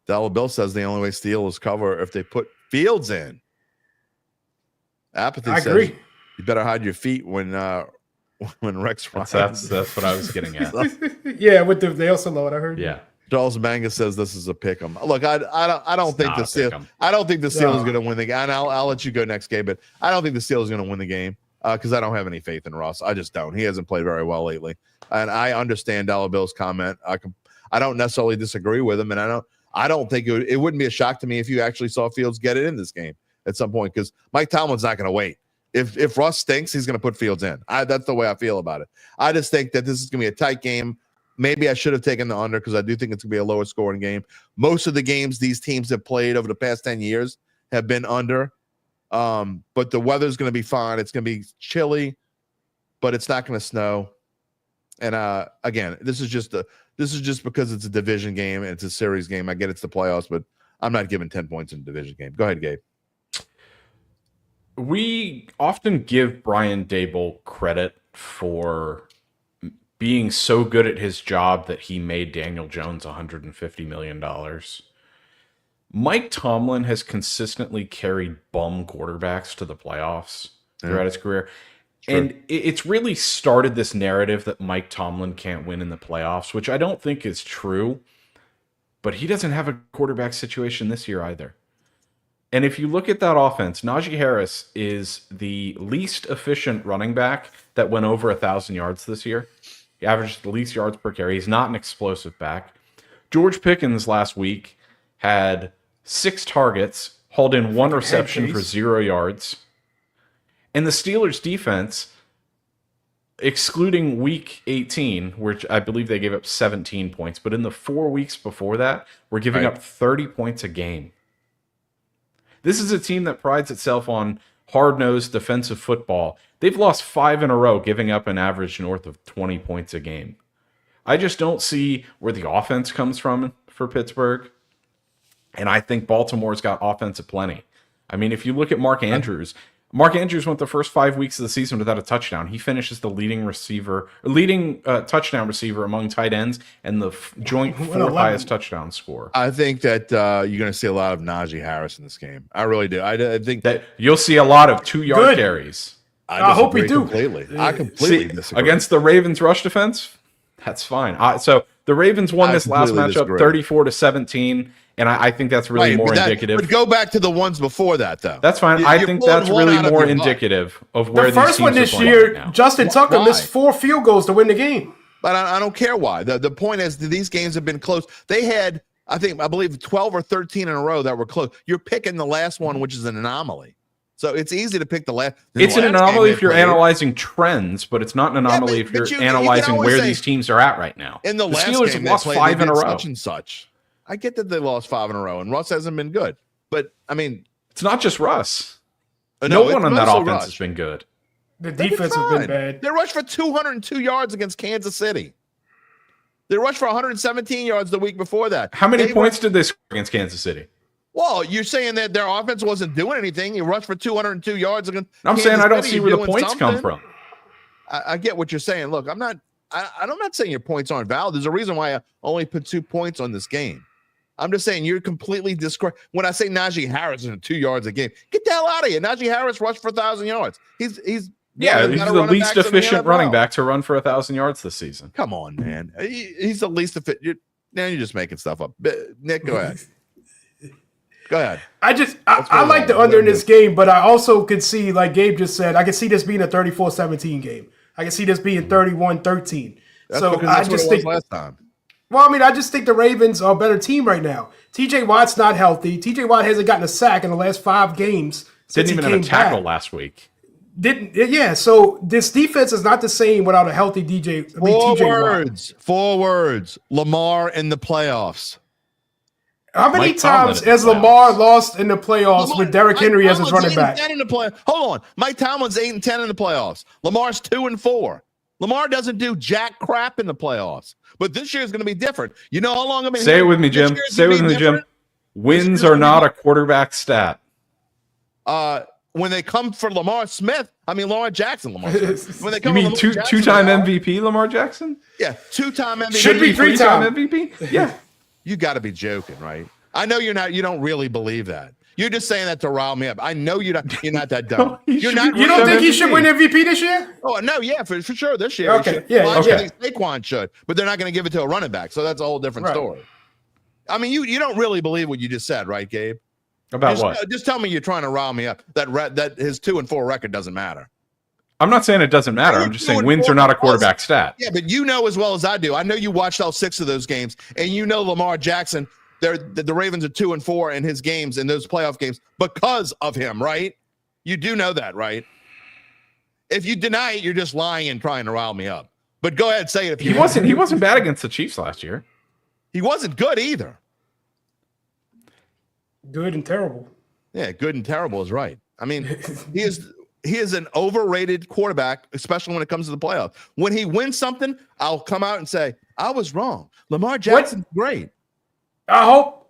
Dollar Bill says the only way Steelers cover if they put Fields in. Apathy I says agree. You better hide your feet when Rex runs. That's what I was getting at. Yeah, with the also load, I heard. Yeah. Charles Manga says this is a pick 'em. Look, I don't think the Steelers. I don't think the Steelers are going to win the game. And I'll let you go next, Gabe. But I don't think the Steelers are going to win the game because I don't have any faith in Russ. I just don't. He hasn't played very well lately, and I understand Dollar Bill's comment. I don't necessarily disagree with him, and I don't think it wouldn't be a shock to me if you actually saw Fields get it in this game at some point because Mike Tomlin's not going to wait. If Russ stinks, he's going to put Fields in. That's the way I feel about it. I just think that this is going to be a tight game. Maybe I should have taken the under because I do think it's going to be a lower scoring game. Most of the games these teams have played over the past 10 years have been under. But the weather's going to be fine. It's going to be chilly, but it's not going to snow. And again, this is just because it's a division game and it's a series game. I get it's the playoffs, but I'm not giving 10 points in a division game. Go ahead, Gabe. We often give Brian Daboll credit for being so good at his job that he made Daniel Jones $150 million. Mike Tomlin has consistently carried bum quarterbacks to the playoffs throughout his career. Sure. And it's really started this narrative that Mike Tomlin can't win in the playoffs, which I don't think is true. But he doesn't have a quarterback situation this year either. And if you look at that offense, Najee Harris is the least efficient running back that went over 1,000 yards this year. He averaged the least yards per carry. He's not an explosive back. George Pickens last week had 6 targets, hauled in 1 reception for 0 yards. And the Steelers defense, excluding week 18, which I believe they gave up 17 points, but in the 4 weeks before that, we're giving up 30 points a game. This is a team that prides itself on hard-nosed defensive football. They've lost 5 in a row, giving up an average north of 20 points a game. I just don't see where the offense comes from for Pittsburgh. And I think Baltimore's got offense aplenty. I mean, if you look at Mark Andrews went the first 5 weeks of the season without a touchdown. He finishes the leading touchdown receiver among tight ends and the joint 4th highest touchdown score. I think that you're going to see a lot of Najee Harris in this game. I really do. I think that you'll see a lot of 2-yard carries. I hope we do. Completely. I completely disagree. Against the Ravens rush defense, that's fine. So the Ravens won this last matchup 34-17. And I think that's really more indicative. But go back to the ones before that, though. That's fine. I think that's really more indicative of where the first one this year, Justin Tucker missed 4 field goals to win the game. But I don't care why. The point is that these games have been close. They had, I believe, 12 or 13 in a row that were close. You're picking the last one, which is an anomaly. So it's easy to pick the last. It's an anomaly if you're analyzing trends, but it's not an anomaly if you're analyzing where these teams are at right now. In the last Steelers game, have lost 5 in a row. Such and such. I get that they lost 5 in a row, and Russ hasn't been good. But, I mean... It's not just Russ. No one on that offense has been good. The defense has been bad. They rushed for 202 yards against Kansas City. They rushed for 117 yards the week before that. How many points did they score against Kansas City? Well, you're saying that their offense wasn't doing anything. You rushed for 202 yards against I'm saying I don't see where the points come from. I get what you're saying. Look, I'm not saying your points aren't valid. There's a reason why I only put 2 points on this game. I'm just saying you're completely when I say Najee Harris is 2 yards a game, get the hell out of here. Najee Harris rushed for 1,000 yards. He's the least efficient running back to run for 1,000 yards this season. Come on, man. He's the least efficient. Now you're just making stuff up. Nick, go ahead. Go ahead. I like the under in this game, but I also could see, like Gabe just said, I could see this being a 34-17 game. I can see this being 31-13. So I just think last time. Well, I mean, I just think the Ravens are a better team right now. TJ Watt's not healthy. TJ Watt hasn't gotten a sack in the last 5 games. Didn't even have a tackle last week. So this defense is not the same without a healthy TJ Watt. 4 words. Lamar in the playoffs. How many Mike Tomlin times in the has Lamar lost in the playoffs with Derrick Henry as his running back? 8-10 in the Hold on. Mike Tomlin's 8-10 in the playoffs. Lamar's 2-4. Lamar doesn't do jack crap in the playoffs. But this year is going to be different. You know how long I've been Say it with me, Jim. Say it with me, Jim. Wins are not a quarterback stat. When they come for Lamar Jackson. When they come, you mean two-time MVP Lamar Jackson? Yeah, 2-time MVP. Should be 3-time MVP. Yeah, you got to be joking, right? I know you're not. You don't really believe that. You're just saying that to rile me up. I know you're not that dumb. You don't think he should win MVP this year? Oh no, yeah, for sure this year. Okay, yeah, I think Saquon should, but they're not going to give it to a running back, so that's a whole different story. I mean, you don't really believe what you just said, right, Gabe? About what? Just tell me you're trying to rile me up. That his 2-4 record doesn't matter. I'm not saying it doesn't matter. I'm just saying wins are not a quarterback stat. Yeah, but you know as well as I do. I know you watched all 6 of those games, and you know Lamar Jackson. The Ravens are 2-4 in his games, in those playoff games, because of him, right? You do know that, right? If you deny it, you're just lying and trying to rile me up. But go ahead, say it. If you he wasn't bad against the Chiefs last year. He wasn't good either. Good and terrible. Yeah, good and terrible is right. I mean, he is an overrated quarterback, especially when it comes to the playoffs. When he wins something, I'll come out and say, I was wrong. Lamar Jackson's great. I hope.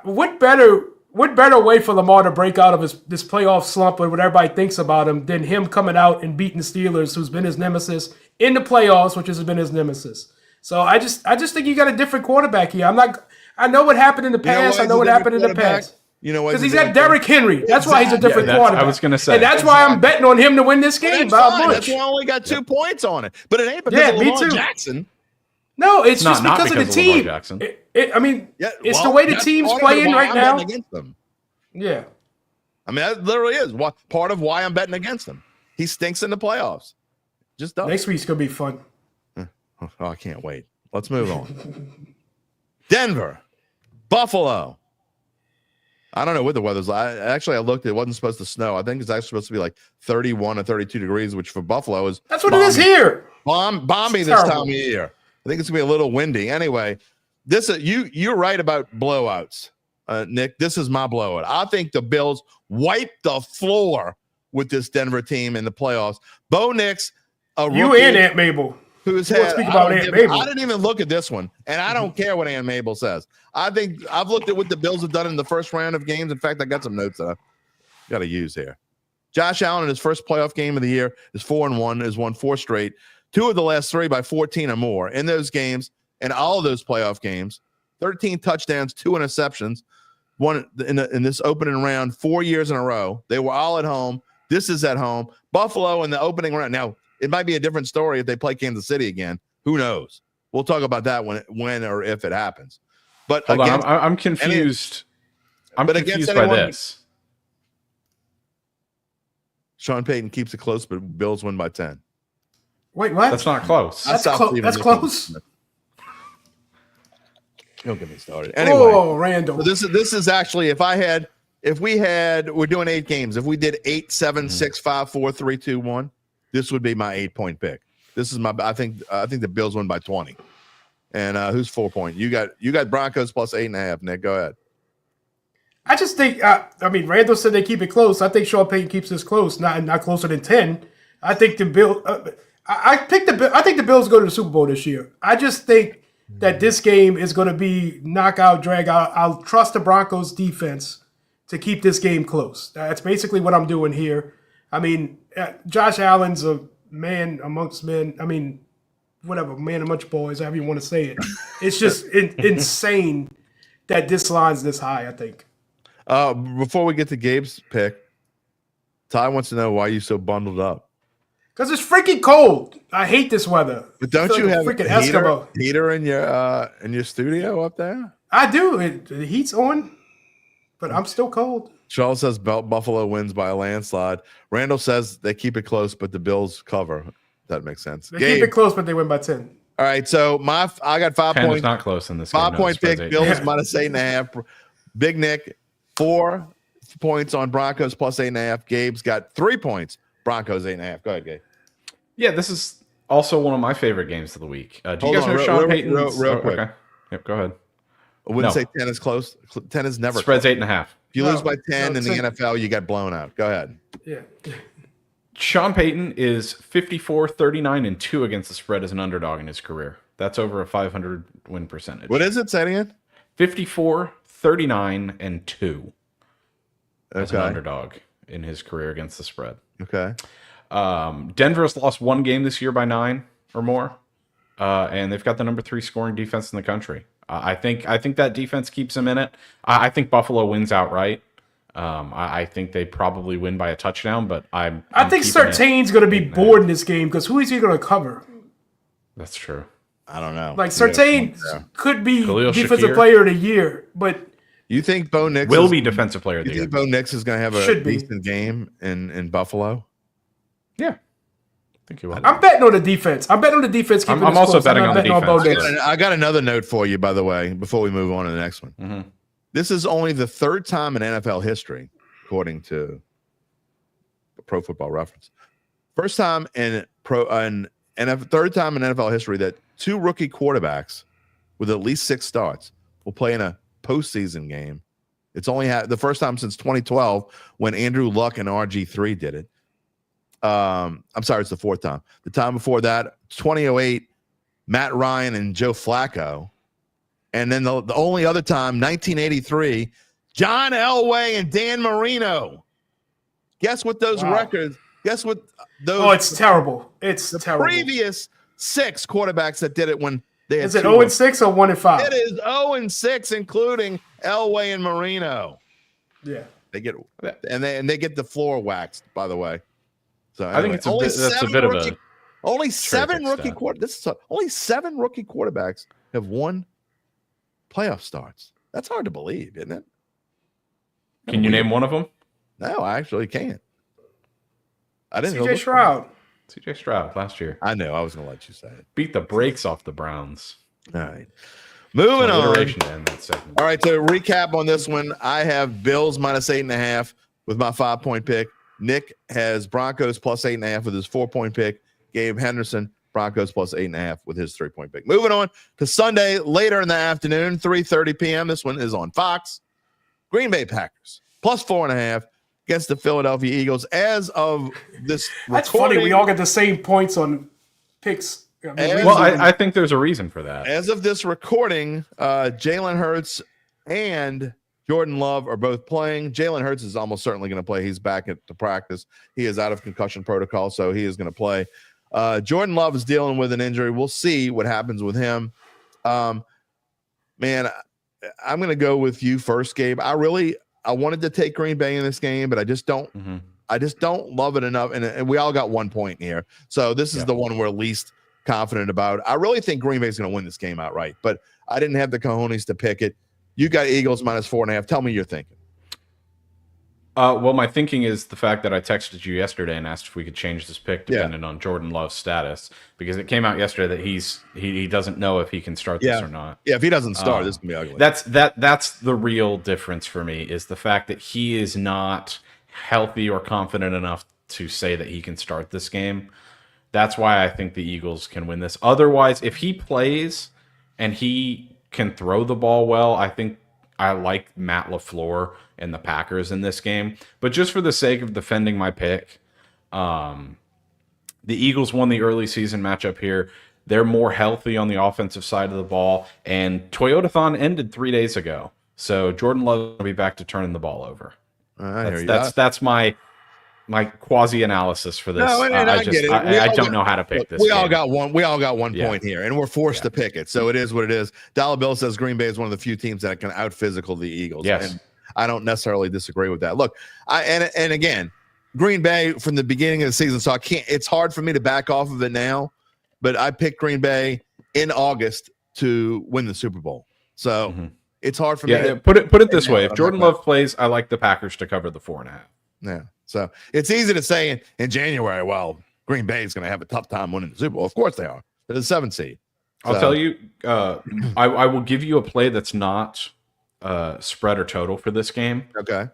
What better way for Lamar to break out of this playoff slump or what everybody thinks about him than him coming out and beating the Steelers, who's been his nemesis in the playoffs, which has been his nemesis. So I just think you got a different quarterback here. I know what happened in the past. I know what happened in the past. You know what? Because he's got Derrick Henry. That's why he's a different quarterback. I was going to say. And that's why I'm betting on him to win this game. That's why I only got 2 points on it. But it ain't because of Lamar Jackson. No, it's just because of the team. It's the way the team's playing right now. Against them. Yeah. I mean, that literally is part of why I'm betting against him. He stinks in the playoffs. Just does. Next week's going to be fun. Oh, I can't wait. Let's move on. Denver. Buffalo. I don't know what the weather's like. I looked. It wasn't supposed to snow. I think it's actually supposed to be like 31 or 32 degrees, which for Buffalo is that's what it is here. Balmy this time of year. I think it's gonna be a little windy. Anyway, you're right about blowouts, Nick. This is my blowout. I think the Bills wipe the floor with this Denver team in the playoffs. Bo Nix, you and Aunt Mabel. Who's speak about Aunt Mabel. I didn't even look at this one, and I don't care what Aunt Mabel says. I think I've looked at what the Bills have done in the first round of games. In fact, I got some notes that I got to use here. Josh Allen in his first playoff game of the year is 4-1, has won 4 straight. 2 of the last 3 by 14 or more in those games, and all of those playoff games. 13 touchdowns, 2 interceptions. One in this opening round 4 years in a row. They were all at home. This is at home. Buffalo in the opening round. Now, it might be a different story if they play Kansas City again. Who knows? We'll talk about that when or if it happens. But I'm confused. I'm confused by this. Sean Payton keeps it close, but Bills win by 10. Wait, what? That's not close. That's close. Don't get me started. Anyway, Randall. So this is actually we're doing 8 games. If we did 8, 7, 6, 5, 4, 3, 2, 1, this would be my 8-point pick. This is I think the Bills win by 20. And who's 4-point? You got Broncos plus 8.5. Nick, go ahead. I just think Randall said they keep it close. I think Sean Payton keeps this close, not closer than 10. I think the Bill. I think the Bills go to the Super Bowl this year. I just think that this game is going to be knockout, drag out. I'll trust the Broncos defense to keep this game close. That's basically what I'm doing here. I mean, Josh Allen's a man amongst men. I mean, whatever, man amongst boys, however you want to say it. It's just insane that this line's this high, I think. Before we get to Gabe's pick, Ty wants to know why you so bundled up. Because it's freaking cold. I hate this weather. But don't you have freaking heater in your studio up there? I do. The heat's on, but I'm still cold. Charles says Buffalo wins by a landslide. Randall says they keep it close, but the Bills cover. That makes sense. They keep it close, but they win by 10. All right, so I got 5 points. Not close in this 5-point pick. Bills minus 8.5. Big Nick 4 points on Broncos plus 8.5. Gabe's got 3 points. Broncos 8.5. Go ahead, Gabe. Yeah, this is also one of my favorite games of the week. Do you Hold guys on, know Sean Payton's? real quick. Okay. Yep, go ahead. I wouldn't No. say 10 is close. 10 is never Spread's close. 8.5. If you lose by 10 in the 10. NFL, you got blown out. Go ahead. Yeah. Sean Payton is 54-39-2 against the spread as an underdog in his career. That's over a 500 win percentage. What is it? Say it again. 54-39-2 as an Okay. underdog in his career against the spread. Okay. Denver has lost one game this year by 9 or more, and they've got the number 3 scoring defense in the country. I think that defense keeps them in it. I think Buffalo wins outright. I think they probably win by a touchdown, but I think Surtain's going to be bored in this game because who is he going to cover? That's true. I don't know. Like Surtain could be Khalil defensive Shakir? player of the year, but You think Bo Nix Will be defensive player of the You year. think Bo Nix is going to have a Should be. decent game in Buffalo? Yeah, I think he will. I'm betting on the defense. I'm betting on the defense. I'm keeping this also close. betting not on the betting Bo defense. Nix. I got another note for you, by the way, before we move on to the next one. Mm-hmm. This is only the third time in NFL history, according to Pro Football Reference. First time third time in NFL history that 2 rookie quarterbacks with at least 6 starts will play in a postseason game. It's only the first time since 2012 when Andrew Luck and RG3 did it. I'm sorry, it's the 4th time. The time before that, 2008, Matt Ryan and Joe Flacco. And then the only other time, 1983, John Elway and Dan Marino. Guess what those records? Guess what those? Oh, it's terrible. It's the terrible. previous 6 quarterbacks that did it when they had Is it 2 0-6 or 1-5? It is 0-6, including Elway and Marino. Yeah. They get and they get the floor waxed. By the way, so I think it's that's a bit of a only 7 rookie stat. only 7 rookie quarterbacks have won playoff starts. That's hard to believe, isn't it? Can you name one of them? No, I actually can't. I didn't. CJ Stroud. CJ Stroud last year I know. I was going to let you say it. beat the brakes off the Browns. All right. Moving on. Alliteration to end that segment. All right. To recap on this one, I have Bills minus 8.5 with my 5-point pick. Nick has Broncos plus 8.5 with his 4-point pick. Gabe Henderson, Broncos plus 8.5 with his 3-point pick. Moving on to Sunday later in the afternoon, 3:30 p.m. This one is on Fox. Green Bay Packers plus 4.5 against the Philadelphia Eagles. As of this That's recording, funny. We all get the same points on picks. I mean, Well, I think there's a reason for that. as of this recording, Jalen Hurts and Jordan Love are both playing. Jalen Hurts is almost certainly going to play. He's back at the practice. He is out of concussion protocol, so he is going to play. Jordan Love is dealing with an injury. We'll see what happens with him. Man, I'm going to go with you first, Gabe. I wanted to take Green Bay in this game, but I just don't. Mm-hmm. I just don't love it enough. And we all got 1 point here, so this is the one we're least confident about. I really think Green Bay is going to win this game outright, but I didn't have the cojones to pick it. You got Eagles minus 4.5. Tell me your thinking. Well, my thinking is the fact that I texted you yesterday and asked if we could change this pick depending on Jordan Love's status, because it came out yesterday that he doesn't know if he can start this or not. Yeah, if he doesn't start, this can be ugly. That's the real difference for me, is the fact that he is not healthy or confident enough to say that he can start this game. That's why I think the Eagles can win this. Otherwise, if he plays and he can throw the ball well, I think I like Matt LaFleur and the Packers in this game. But just for the sake of defending my pick, the Eagles won the early season matchup here. They're more healthy on the offensive side of the ball, and Toyotathon ended 3 days ago. So Jordan Love will be back to turning the ball over. That's my quasi analysis for this. No, and I get it. I don't know how to pick this. We all got one Yeah. point here, and we're forced to pick it. So it is what it is. Dollar Bill says Green Bay is one of the few teams that can out physical the Eagles. Yes. And I don't necessarily disagree with that. Look, and again, Green Bay from the beginning of the season, so I can't. It's hard for me to back off of it now, but I picked Green Bay in August to win the Super Bowl. So it's hard for me. Yeah, put it this way: if Jordan Love plays, I like the Packers to cover the 4.5. Yeah. So it's easy to say in January, well, Green Bay is going to have a tough time winning the Super Bowl. Of course they are. They're the 7th seed. I'll tell you, I will give you a play that's not spread or total for this game. Okay.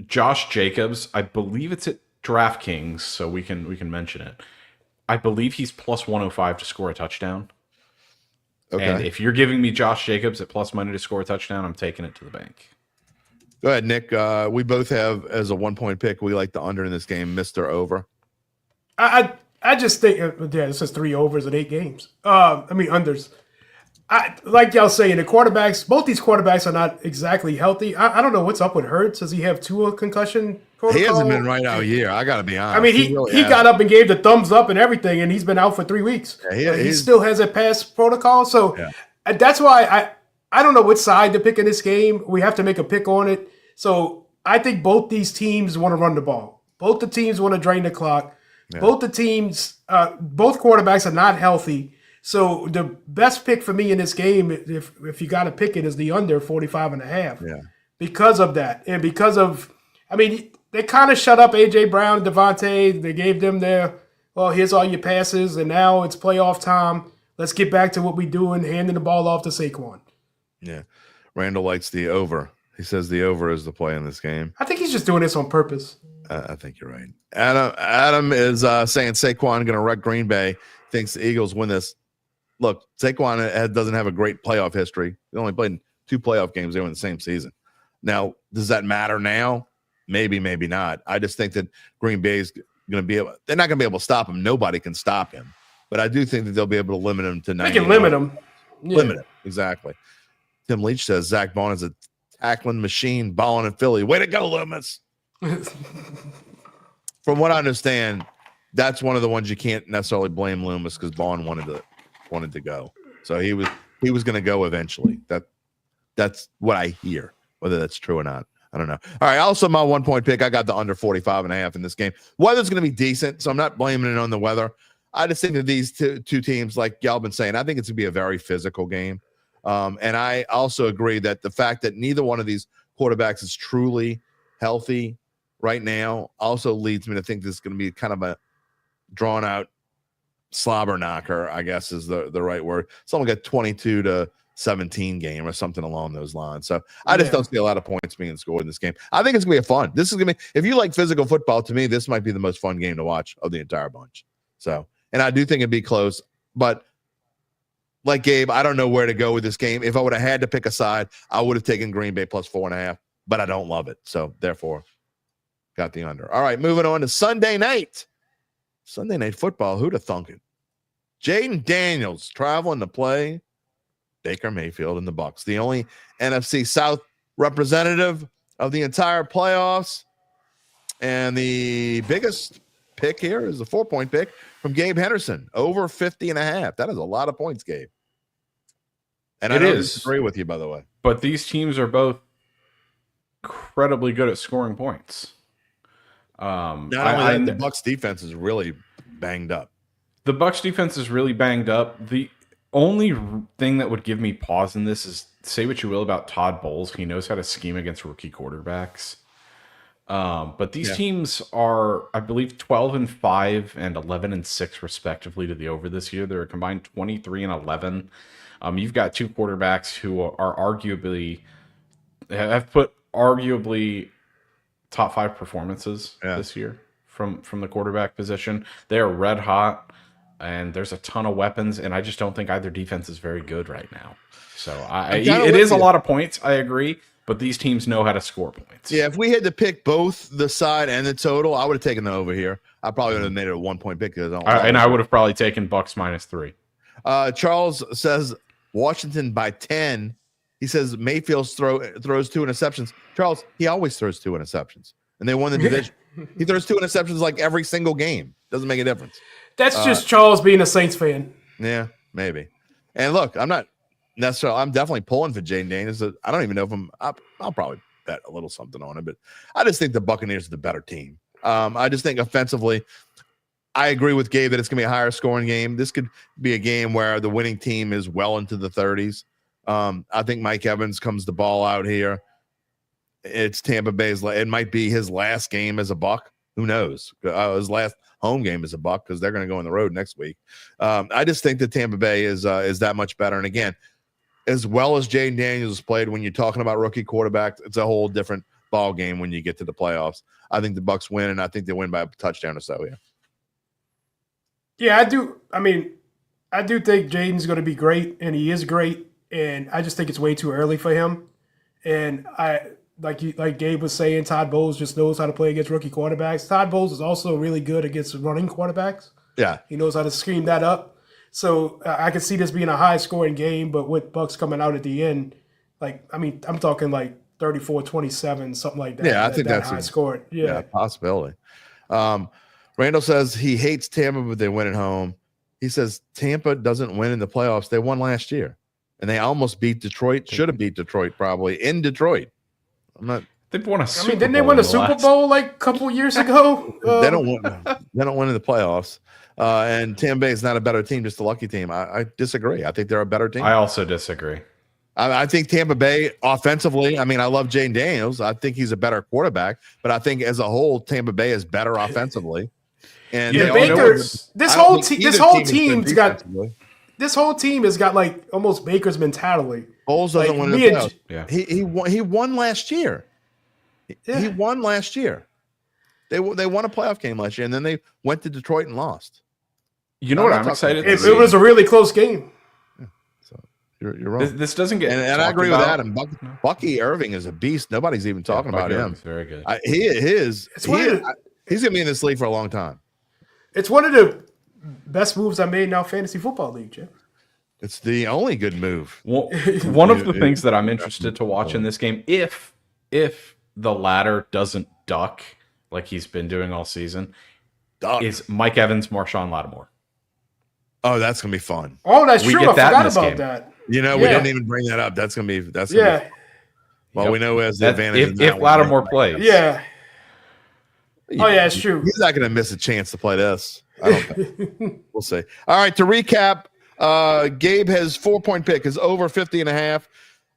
Josh Jacobs, I believe it's at DraftKings, so we can mention it. I believe he's plus 105 to score a touchdown. Okay. And if you're giving me Josh Jacobs at plus money to score a touchdown, I'm taking it to the bank. Go ahead, Nick. We both have as a 1-point pick. We like the under in this game, Mr. Over. I just think it says 3 overs in 8 games. Unders. Like y'all saying, the quarterbacks, both these quarterbacks are not exactly healthy. I don't know what's up with Hurts. Does he have a concussion protocol? He hasn't been right out here. I got to be honest. I mean, he got up and gave the thumbs up and everything, and he's been out for 3 weeks. Yeah, he still has a pass protocol. So that's why I don't know which side to pick in this game. We have to make a pick on it. So I think both these teams want to run the ball. Both the teams want to drain the clock. Yeah. Both quarterbacks are not healthy. So the best pick for me in this game, if you got to pick it, is the under 45.5. Yeah. Because of that. And because of, they kind of shut up A.J. Brown and Devontae. They gave them here's all your passes, and now it's playoff time. Let's get back to what we do and handing the ball off to Saquon. Yeah. Randall likes the over. He says the over is the play in this game. I think he's just doing this on purpose. I think you're right. Adam is saying Saquon going to wreck Green Bay. Thinks the Eagles win this. Look, Saquon doesn't have a great playoff history. He only played in 2 playoff games there in the same season. Now, does that matter now? Maybe, maybe not. I just think that Green Bay is going to be able – they're not going to be able to stop him. Nobody can stop him. But I do think that they'll be able to limit him to 90. They can limit him. Yeah. Limit him, exactly. Tim Leach says Zach Bond is a tackling machine balling in Philly. Way to go, Loomis. From what I understand, that's one of the ones you can't necessarily blame Loomis because Bond wanted to go. So he was going to go eventually. That's what I hear. Whether that's true or not, I don't know. All right. Also, my 1-point pick, I got the under 45.5 in this game. Weather's going to be decent, so I'm not blaming it on the weather. I just think that these two teams, like y'all been saying, I think it's going to be a very physical game. And I also agree that the fact that neither one of these quarterbacks is truly healthy right now also leads me to think this is going to be kind of a drawn out slobber knocker, I guess is the right word. Someone got 22-17 game or something along those lines. So I just don't see a lot of points being scored in this game. I think it's going to be fun. This is going to be, if you like physical football, to me, this might be the most fun game to watch of the entire bunch. So, and I do think it'd be close, but like Gabe, I don't know where to go with this game. If I would have had to pick a side, I would have taken Green Bay plus 4.5, but I don't love it. So therefore, got the under. All right, moving on to Sunday night. Sunday night football. Who'd have thunk it? Jaden Daniels traveling to play Baker Mayfield and the Bucs. The only NFC South representative of the entire playoffs. And the biggest pick here is a 4-point pick from Gabe Henderson, over 50.5. That is a lot of points, Gabe. And I don't disagree with you, by the way. But these teams are both incredibly good at scoring points. Not only that, the Bucs defense is really banged up. The Bucs defense is really banged up. The only thing that would give me pause in this is, say what you will about Todd Bowles, he knows how to scheme against rookie quarterbacks. But these teams are, I believe, 12-5 and 11-6 respectively to the over this year. They're a combined 23-11. You've got 2 quarterbacks who are arguably have put top 5 performances this year from the quarterback position. They are red hot, and there's a ton of weapons, and I just don't think either defense is very good right now. So it is a lot of points, I agree. But these teams know how to score points. Yeah, if we had to pick both the side and the total, I would have taken the over here. I probably would have made it a 1-point pick. I would have probably taken Bucs -3. Charles says Washington by 10. He says Mayfield throws 2 interceptions. Charles, he always throws 2 interceptions, and they won the division. He throws 2 interceptions like every single game. Doesn't make a difference. That's just Charles being a Saints fan. Yeah, maybe. And look, I'm definitely pulling for Jaden Daniels. I don't even know if I'll probably bet a little something on it, but I just think the Buccaneers are the better team. I just think offensively, I agree with Gabe that it's going to be a higher scoring game. This could be a game where the winning team is well into the 30s. I think Mike Evans comes the ball out here. It's Tampa Bay's. It might be his last game as a Buck. Who knows? His last home game as a Buck because they're going to go on the road next week. I just think that Tampa Bay is that much better. And again, as well as Jaden Daniels played, when you're talking about rookie quarterbacks, it's a whole different ball game when you get to the playoffs. I think the Bucs win, and I think they win by a touchdown or so. Yeah. Yeah, I do. I mean, I do think Jaden's going to be great, and he is great. And I just think it's way too early for him. And like Gabe was saying, Todd Bowles just knows how to play against rookie quarterbacks. Todd Bowles is also really good against running quarterbacks. Yeah, he knows how to scheme that up. So I could see this being a high-scoring game, but with Bucs coming out at the end, I'm talking like 34-27, something like that. Yeah, I think that's high scoring. Yeah, possibility. Randall says he hates Tampa, but they win at home. He says Tampa doesn't win in the playoffs. They won last year, and they almost beat Detroit. Should have beat Detroit probably in Detroit. They've won a Super Bowl. Didn't they win a Super Bowl like a couple years ago? They don't win. They don't win in the playoffs. And Tampa Bay is not a better team, just a lucky team. I disagree. I think they're a better team. I also disagree. I think Tampa Bay offensively, I love Jane Daniels. I think he's a better quarterback, but I think as a whole, Tampa Bay is better offensively. And Baker, this whole team has got like almost Baker's mentality. Bowles doesn't win the playoffs. Yeah. He won last year. He won last year. They won a playoff game last year, and then they went to Detroit and lost. You know what I'm excited to see? It was a really close game. Yeah, so you're wrong. This doesn't get and I agree with Adam. Bucky Irving is a beast. Nobody's even talking about him. Very good. He's going to be in this league for a long time. It's one of the best moves I made in our fantasy football league, Jim. It's the only good move. Well, one of the things that I'm interested to watch in this game, if the latter doesn't duck like he's been doing all season, is Mike Evans, Marshawn Lattimore. Oh, that's gonna be fun. Oh, that's true. I forgot about that. We didn't even bring that up. That's gonna be we know who has the advantage if Lattimore plays. Yeah. Oh yeah, it's true. He's not gonna miss a chance to play this. I don't think. We'll see. All right, to recap, Gabe has 4-point pick is over 50.5.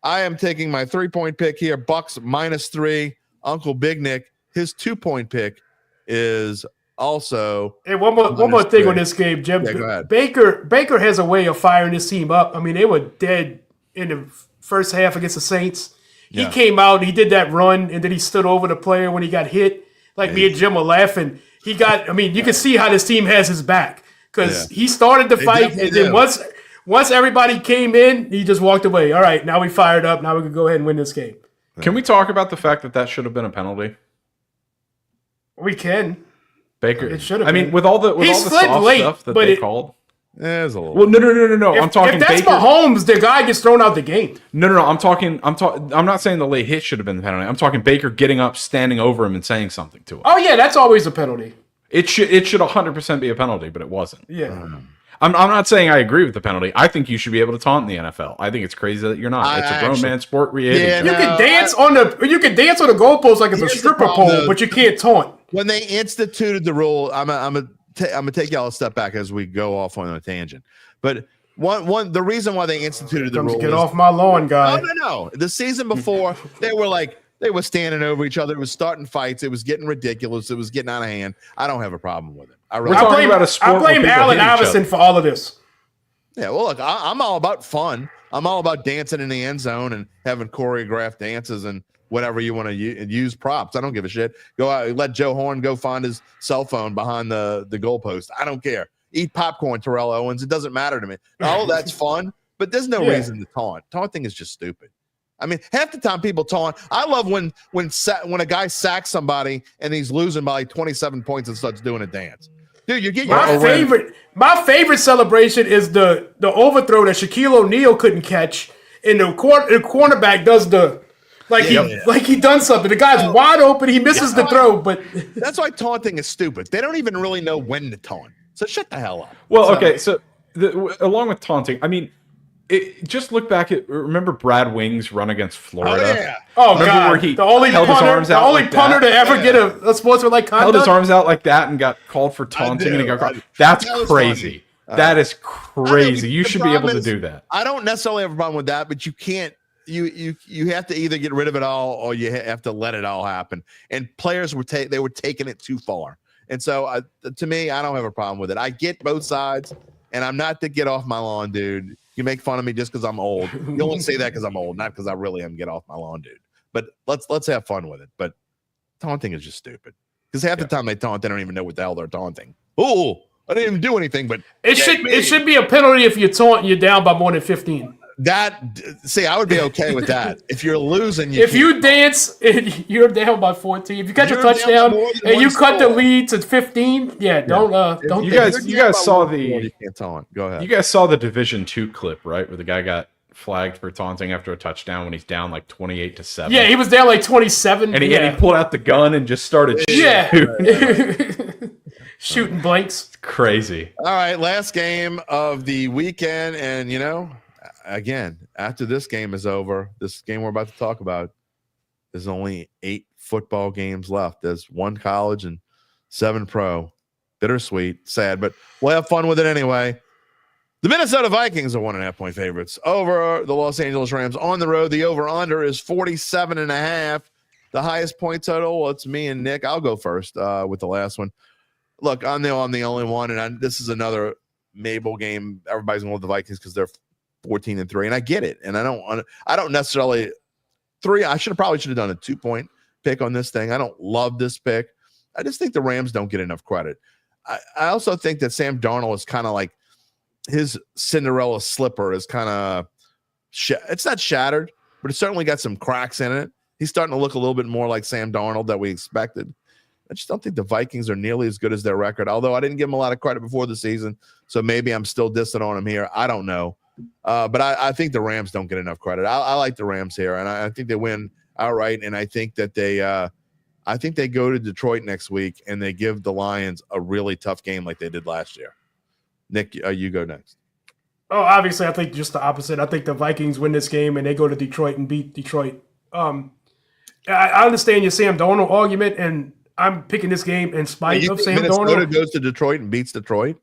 I am taking my 3-point pick here. Bucks -3. Uncle Big Nick, his 2-point pick is also. Hey, one more thing on this game, Jim. Yeah, go ahead. Baker has a way of firing this team up. They were dead in the first half against the Saints. He came out and he did that run, and then he stood over the player when he got hit. Me and Jim were laughing. You can see how this team has his back because he started the fight, and then once everybody came in, he just walked away. All right, now we fired up. Now we can go ahead and win this game. Can we talk about the fact that should have been a penalty? We can. Baker. It should have been. With all the soft stuff that they called. There's a little. Well, no. I'm talking. If that's Baker. Mahomes, the guy gets thrown out the game. No. I'm not saying the late hit should have been the penalty. I'm talking Baker getting up, standing over him, and saying something to him. Oh yeah, that's always a penalty. It should 100% be a penalty, but it wasn't. Yeah. I'm not saying I agree with the penalty. I think you should be able to taunt in the NFL. I think it's crazy that you're not. It's a grown man sport. You can dance on the goalpost like it's a stripper pole, but you can't taunt. When they instituted the rule, I'm gonna take y'all a step back as we go off on a tangent. But the reason why they instituted the rule. Get off my lawn, guy. No. The season before, they were standing over each other. It was starting fights. It was getting ridiculous. It was getting out of hand. I don't have a problem with it. I blame Allen Iverson for all of this. Yeah, well, look, I'm all about fun. I'm all about dancing in the end zone and having choreographed dances and whatever you want to use props. I don't give a shit. Go out, let Joe Horn go find his cell phone behind the goalpost. I don't care. Eat popcorn, Terrell Owens. It doesn't matter to me. All that's fun, but there's no reason to taunt. Taunting is just stupid. Half the time people taunt. I love when a guy sacks somebody and he's losing by like 27 points and starts doing a dance. Dude, you get my favorite celebration is the overthrow that Shaquille O'Neal couldn't catch, and the cornerback does he done something. The guy's wide open, he misses the throw, but that's why taunting is stupid. They don't even really know when to taunt. So shut the hell up. Well, okay, so along with taunting, just look back at remember Brad Wing's run against Florida. Oh yeah. Oh god. Where he held his arms out like that. The only punter to ever get a sportsmanlike conduct. Held his arms out like that and got called for taunting and he got called. That's crazy. That is crazy. You should be able to do that. I don't necessarily have a problem with that, but you can't. You have to either get rid of it all or you have to let it all happen. And players were taking it too far. And so to me, I don't have a problem with it. I get both sides, and I'm not to get off my lawn, dude. You make fun of me just because I'm old. You only say that because I'm old, not because I really am get off my lawn, dude. but let's have fun with it. But taunting is just stupid because half the time they taunt, they don't even know what the hell they're taunting. Oh, I didn't even do anything, but it should be a penalty if you taunt, you're down by more than 15. I would be okay with that. If you're losing, if you dance and you're down by 14, if you catch a touchdown and you cut the lead to 15, don't. You guys saw you can't taunt. Go ahead. You guys saw the Division II clip, right, where the guy got flagged for taunting after a touchdown when he's down like 28-7. Yeah, he was down like 27, and he pulled out the gun and just started shooting blanks. It's crazy. All right, last game of the weekend, and again, after this game is over, this game we're about to talk about, there's only 8 football games left. There's 1 college and 7 pro. Bittersweet, sad, but we'll have fun with it anyway. The Minnesota Vikings are 1.5-point favorites over the Los Angeles Rams on the road. The over-under is 47.5. The highest point total, well, it's me and Nick. I'll go first with the last one. Look, I know I'm the only one, and this is another Mabel game. Everybody's going with the Vikings because they're 14-3, and I get it. And I don't necessarily I probably should have done a 2-point pick on this thing. I don't love this pick. I just think the Rams don't get enough credit. I also think that Sam Darnold is kind of like his Cinderella slipper is kind of it's not shattered, but it's certainly got some cracks in it. He's starting to look a little bit more like Sam Darnold that we expected. I just don't think the Vikings are nearly as good as their record, although I didn't give them a lot of credit before the season, so maybe I'm still dissing on them here. I don't know. But I think the Rams don't get enough credit. I like the Rams here, and I think they win outright, and I think that they go to Detroit next week, and they give the Lions a really tough game like they did last year. Nick, you go next. Oh, obviously, I think just the opposite. I think the Vikings win this game, and they go to Detroit and beat Detroit. I understand your Sam Darnold argument, and I'm picking this game in spite of Sam Darnold. Minnesota goes to Detroit and beats Detroit?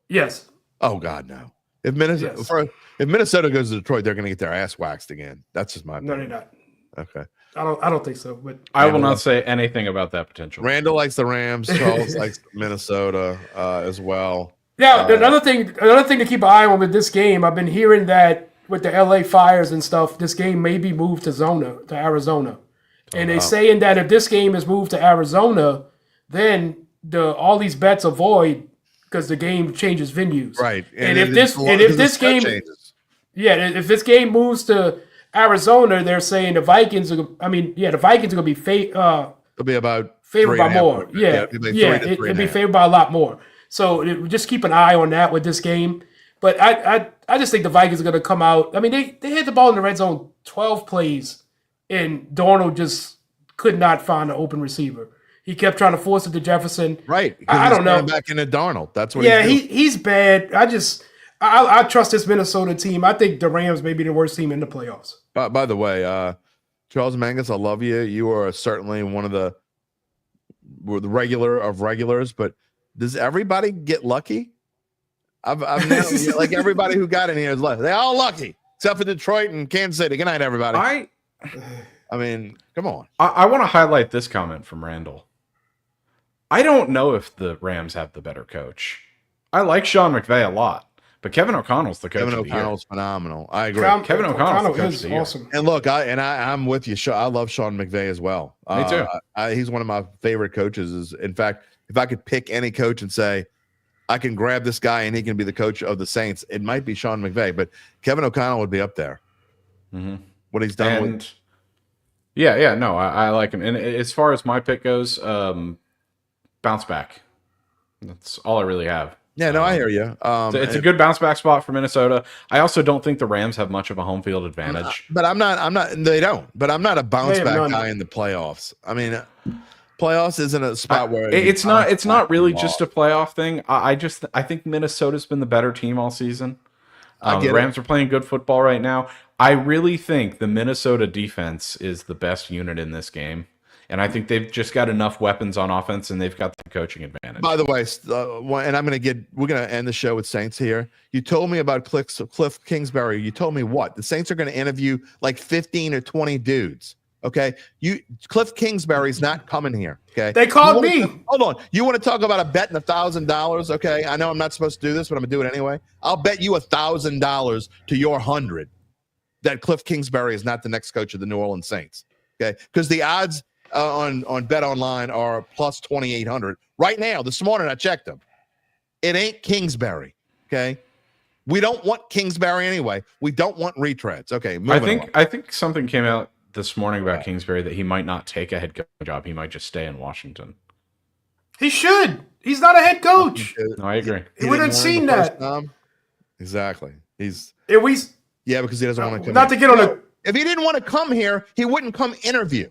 Yes. Oh, God, no. If Minnesota goes to Detroit, they're going to get their ass waxed again. That's just my opinion. No, they're not. Okay. I don't think so. But I will not say anything about that potential. Randall likes the Rams. Charles likes Minnesota as well. Yeah, another thing to keep an eye on with this game, I've been hearing that with the LA Fires and stuff, this game may be moved to Arizona. And they're saying that if this game is moved to Arizona, then all these bets are void because the game changes venues. Right. And if this game moves to Arizona, they're saying the Vikings are going to be it'll be about favored by more. It'll be favored by a lot more. So just keep an eye on that with this game. But I just think the Vikings are going to come out. I mean, they had the ball in the red zone 12 plays, and Darnold just could not find an open receiver. He kept trying to force it to Jefferson. Right. I don't know. Back into Darnold. That's what. Yeah, he's bad. I trust this Minnesota team. I think the Rams may be the worst team in the playoffs. By the way, Charles Mangus, I love you. You are certainly one of the regular of regulars, but does everybody get lucky? I've like everybody who got in here is lucky. They're all lucky, except for Detroit and Kansas City. Good night, everybody. I mean, come on. I want to highlight this comment from Randall. I don't know if the Rams have the better coach. I like Sean McVay a lot, but Kevin O'Connell's the coach. Kevin of the O'Connell's year. phenomenal. I agree. Kevin O'Connell's the coach of the year. Awesome. And look, I'm with you. I love Sean McVay as well. Me too. He's one of my favorite coaches. In fact, if I could pick any coach and say I can grab this guy and he can be the coach of the Saints, it might be Sean McVay, but Kevin O'Connell would be up there. Mm-hmm. What he's done with. Yeah, no, I like him. And as far as my pick goes, bounce back. That's all I really have. Yeah, no, I hear you. It's a good bounce back spot for Minnesota. I also don't think the Rams have much of a home field advantage. But I'm not. They don't. But I'm not a bounce back guy in the playoffs. I mean, playoffs isn't a spot where it's not really just a playoff thing. I think Minnesota's been the better team all season. The Rams are playing good football right now. I really think the Minnesota defense is the best unit in this game. And I think they've just got enough weapons on offense, and they've got the coaching advantage. By the way, and we're going to end the show with Saints here. You told me about Cliff Kingsbury. You told me what? The Saints are going to interview like 15 or 20 dudes. Okay. Cliff Kingsbury's not coming here. Okay. They called me. Hold on. You want to talk about a bet in $1,000? Okay. I know I'm not supposed to do this, but I'm going to do it anyway. I'll bet you $1,000 to your 100 that Cliff Kingsbury is not the next coach of the New Orleans Saints. Okay, because the odds on Bet Online are plus 2,800 right now. This morning I checked them. It ain't Kingsbury. Okay, we don't want Kingsbury anyway. We don't want retreads. Okay, I think something came out this morning about Kingsbury that he might not take a head coach job. He might just stay in Washington. He should. He's not a head coach. No, I agree. We didn't seen that. Exactly. Because he doesn't want to come. Not to get on a. If he didn't want to come here, he wouldn't come interview.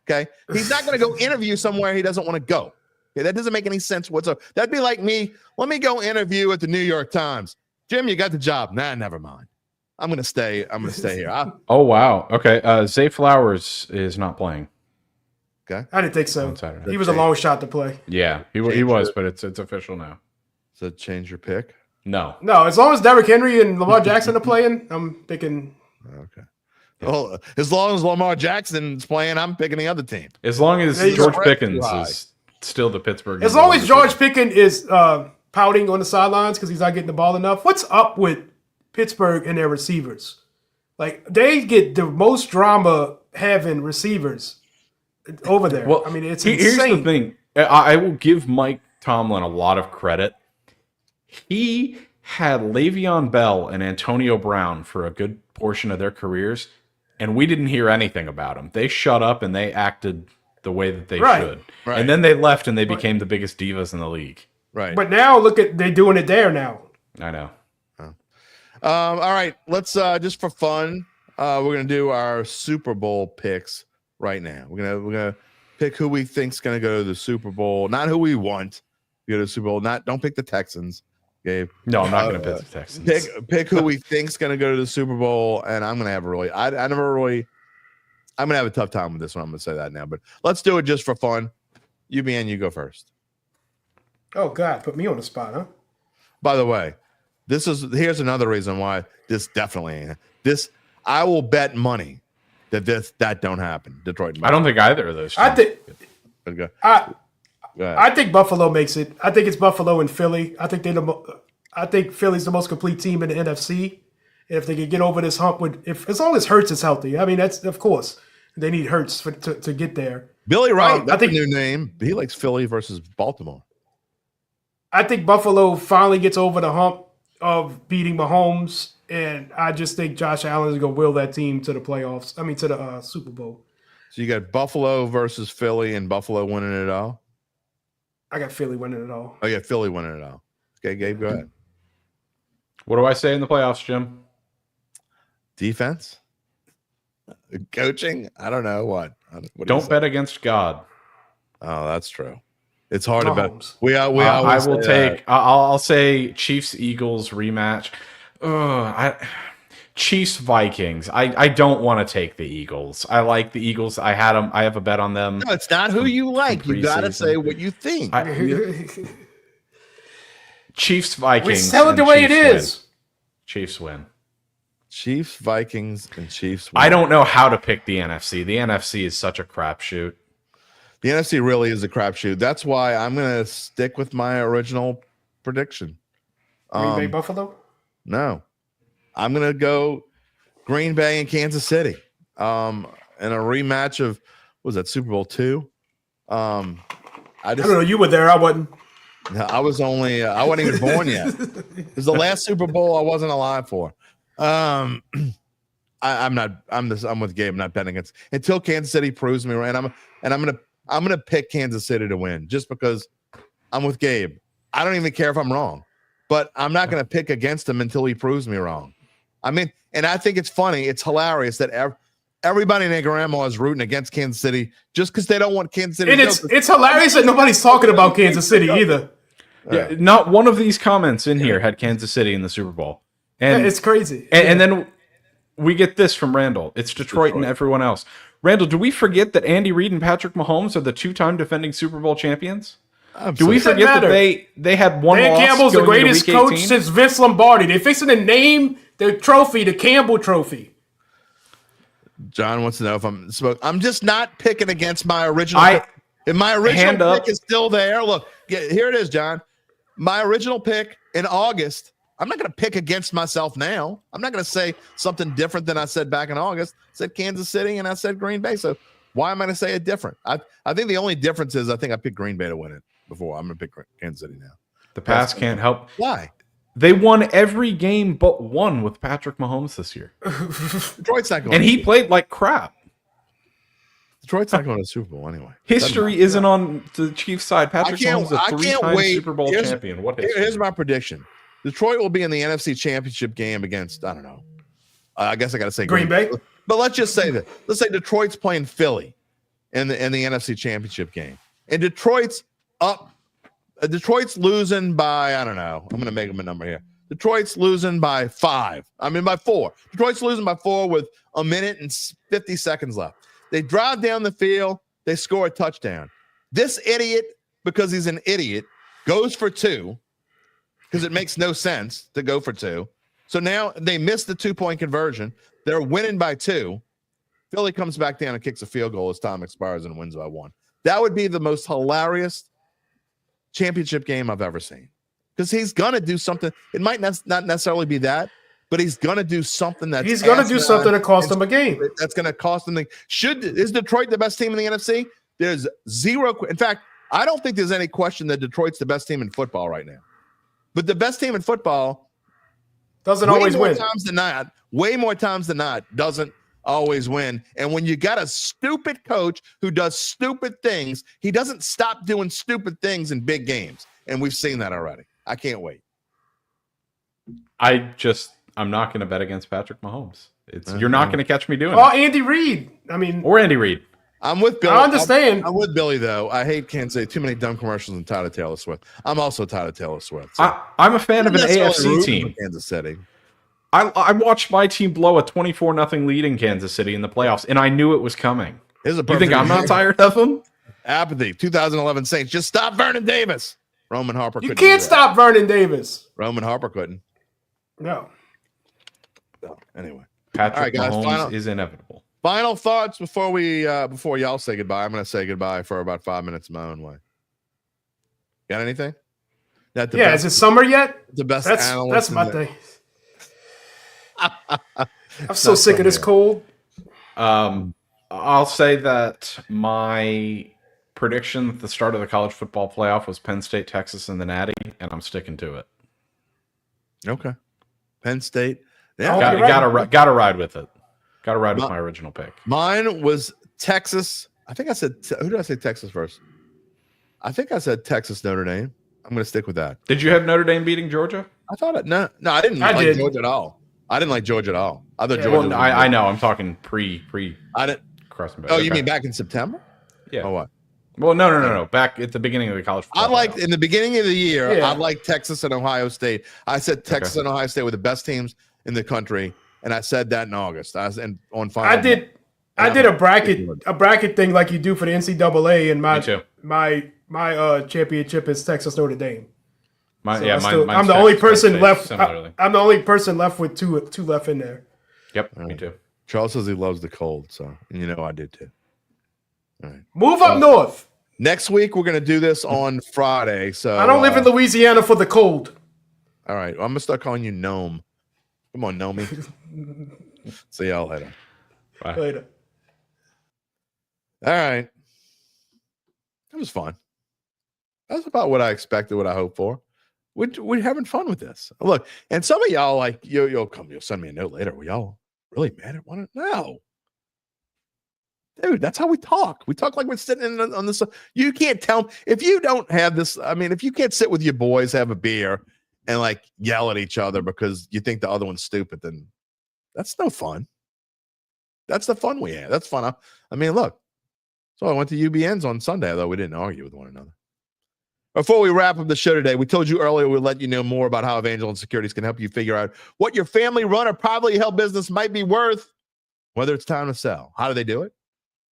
Okay, he's not going to go interview somewhere he doesn't want to go. Okay, that doesn't make any sense whatsoever. That'd be like me. Let me go interview at the New York Times. Jim, you got the job. Nah, never mind. I'm going to stay. I'm going to stay here. Oh wow. Okay. Zay Flowers is not playing. Okay. I didn't think so. He was a long shot to play. Yeah, he was, but it's official now. So change your pick. No. As long as Derrick Henry and Lamar Jackson are playing, I'm picking. Okay. Well, as long as Lamar Jackson's playing, I'm picking the other team. As long as George Pickens is still the Pittsburgh. As long as George Pickens is pouting on the sidelines because he's not getting the ball enough. What's up with Pittsburgh and their receivers? Like, they get the most drama having receivers over there. Well, I mean, it's here's insane. the thing. I will give Mike Tomlin a lot of credit. He had Le'Veon Bell and Antonio Brown for a good portion of their careers, and we didn't hear anything about them. They shut up and they acted the way that they should. Right. And then they left and they became the biggest divas in the league. Right. But now look at they're doing it there now. I know. All right, let's just for fun, we're gonna do our Super Bowl picks right now. We're gonna pick who we think's gonna go to the Super Bowl, not who we want to go to the Super Bowl. Don't pick the Texans, Gabe. No, I'm not gonna pick the Texans. Pick who we think's gonna go to the Super Bowl, and I'm gonna have I'm gonna have a tough time with this one. I'm gonna say that now, but let's do it just for fun. UBN, you go first. Oh God, put me on the spot, huh? By the way, here's another reason why this definitely ain't. I will bet money that don't happen. Detroit. I don't think either of those. I think Buffalo makes it. I think it's Buffalo and Philly. I think Philly's the most complete team in the NFC. If they can get over this hump as long as Hurts is healthy. I mean, that's of course they need Hurts to get there. Billy Wright, that's a new name. He likes Philly versus Baltimore. I think Buffalo finally gets over the hump of beating Mahomes, and I just think Josh Allen is going to will that team to the playoffs. I mean, to the Super Bowl. So you got Buffalo versus Philly, and Buffalo winning it all? I got Philly winning it all. Oh, yeah, Philly winning it all. Okay, Gabe, go ahead. What do I say in the playoffs, Jim? Defense? Coaching? I don't know. What don't bet against God. Oh, that's true. It's hard Mahomes. to bet. I'll say Chiefs Eagles rematch. Chiefs Vikings. I don't want to take the Eagles. I like the Eagles. I have a bet on them. No, it's not who you like. You got to say what you think. Chiefs Vikings. We sell it the way it is. Chiefs win. Chiefs Vikings and Chiefs win. I don't know how to pick the NFC. The NFC is such a crapshoot. The NFC really is a crapshoot. That's why I'm going to stick with my original prediction. Green Bay, Buffalo? No. I'm going to go Green Bay and Kansas City in a rematch of, what was that, Super Bowl II? I don't know. You were there. I wasn't. I wasn't even born yet. It was the last Super Bowl I wasn't alive for. I'm with Gabe. I'm not betting against until Kansas City proves me right. I'm gonna pick Kansas City to win just because I'm with Gabe. I don't even care if I'm wrong, but I'm not gonna pick against him until he proves me wrong. I mean, and I think it's funny. It's hilarious that everybody and their grandma is rooting against Kansas City just because they don't want Kansas City. And it's hilarious that nobody's talking about Kansas City either. Yeah, not one of these comments in here had Kansas City in the Super Bowl. And it's crazy. And then we get this from Randall. It's Detroit and everyone else. Randall, do we forget that Andy Reid and Patrick Mahomes are the two-time defending Super Bowl champions? Absolutely. Do we forget that they had one loss? Dan Campbell's the greatest coach 18? since Vince Lombardi. They're fixing to name the trophy the Campbell Trophy. John wants to know if I'm just not picking against my original pick. If my original pick is still there, look, here it is, John. My original pick in August, I'm not going to pick against myself now. I'm not going to say something different than I said back in August. I said Kansas City and I said Green Bay. So Why am I going to say it different? I think the only difference is I think I picked Green Bay to win it before. I'm going to pick Kansas City now. The past can't help. Why? They won every game but one with Patrick Mahomes this year. Detroit's not going. And he played like crap. Detroit's not going to the Super Bowl anyway. History isn't on the Chiefs' side. Patrick Mahomes is a three-time wait. Super Bowl champion. What history? Here's my prediction. Detroit will be in the NFC Championship game against, I don't know. I guess I got to say Green Bay. But let's just say that. Let's say Detroit's playing Philly in the NFC Championship game. And Detroit's up. Detroit's losing by, I don't know. I'm going to make them a number here. Detroit's losing by 5. I mean, by 4. Detroit's losing by 4 with a minute and 50 seconds left. They drive down the field. They score a touchdown. This idiot, because he's an idiot, goes for 2 because it makes no sense to go for 2. So now they missed the 2-point conversion. They're winning by 2. Philly comes back down and kicks a field goal as time expires and wins by 1. That would be the most hilarious championship game I've ever seen, because he's gonna do something. It might not necessarily be that, but he's gonna do something that he's gonna do something to cost him a game. That's gonna cost him. Is Detroit the best team in the NFC? There's zero. In fact, I don't think there's any question that Detroit's the best team in football right now. But the best team in football doesn't always win. Way more times than not, doesn't always win. And when you got a stupid coach who does stupid things, he doesn't stop doing stupid things in big games. And we've seen that already. I can't wait. I'm not going to bet against Patrick Mahomes. You're not going to catch me doing it. Andy Reid. Or Andy Reid. I'm with Billy. I understand. I'm with Billy, though. I hate Kansas City. Too many dumb commercials and tired of Taylor Swift. I'm also tired of Taylor Swift. So. I'm a fan of an AFC team. Kansas City. I watched my team blow a 24-0 lead in Kansas City in the playoffs, and I knew it was coming. You think I'm not tired of them? Apathy. 2011 Saints. Just stop Vernon Davis. Roman Harper couldn't. You can't stop Vernon Davis. Roman Harper couldn't. No. Anyway. Patrick Mahomes is inevitable. Final thoughts before y'all say goodbye. I'm going to say goodbye for about 5 minutes my own way. Got anything? Is it summer yet? The best analyst. That's my thing. I'm so sick of this cold. I'll say that my prediction at the start of the college football playoff was Penn State, Texas, and the Natty, and I'm sticking to it. Okay. Penn State. Yeah. Gotta ride with it. Gotta ride with my original pick. Mine was Texas. I think I said, who did I say Texas first? I think I said Texas, Notre Dame. I'm going to stick with that. Did you have Notre Dame beating Georgia? I thought it. No, I didn't like Georgia at all. I didn't like Georgia at all. I thought Georgia. Well, I know. I'm talking pre. I didn't. Crossing. Oh, you mean back in September? Yeah. Or what? Well, no. Back at the beginning of the college football. I liked in the beginning of the year. I liked Texas and Ohio State. I said Texas and Ohio State were the best teams in the country, and I said that in August. I did a bracket thing like you do for the NCAA, and my championship is Texas Notre Dame. I'm the only person left. I'm the only person left with two left in there. Yep, me too. Charles says he loves the cold, so I do too. All right, move up north. Next week we're gonna do this on Friday. So I don't live in Louisiana for the cold. All right, I'm gonna start calling you Gnome. Come on, Gnome. See y'all later. Bye. Later. All right, that was fun. That's about what I expected, what I hoped for. We're having fun with this. Look, and some of y'all you'll send me a note later. Were y'all really mad at one another? No. Dude, that's how we talk. We talk like we're sitting on this. You can't tell if you don't have this. I mean, if you can't sit with your boys, have a beer, and yell at each other because you think the other one's stupid, then that's no fun. That's the fun we have. That's fun. I mean, look. So I went to UBN's on Sunday, though we didn't argue with one another. Before we wrap up the show today, we told you earlier we'd let you know more about how Evangeline Securities can help you figure out what your family-run or privately held business might be worth, whether it's time to sell. How do they do it?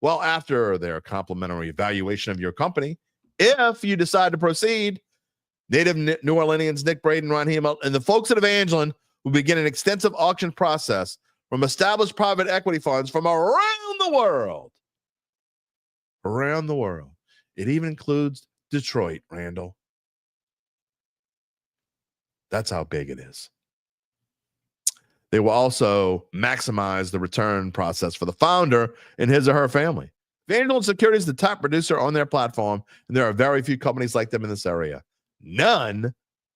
Well, after their complimentary evaluation of your company, if you decide to proceed, native New Orleanians Nick Braden, Ron Hemel, and the folks at Evangeline will begin an extensive auction process from established private equity funds from around the world. Around the world. It even includes Detroit, Randall. That's how big it is. They will also maximize the return process for the founder and his or her family. Evangeline Securities is the top producer on their platform, and there are very few companies like them in this area. None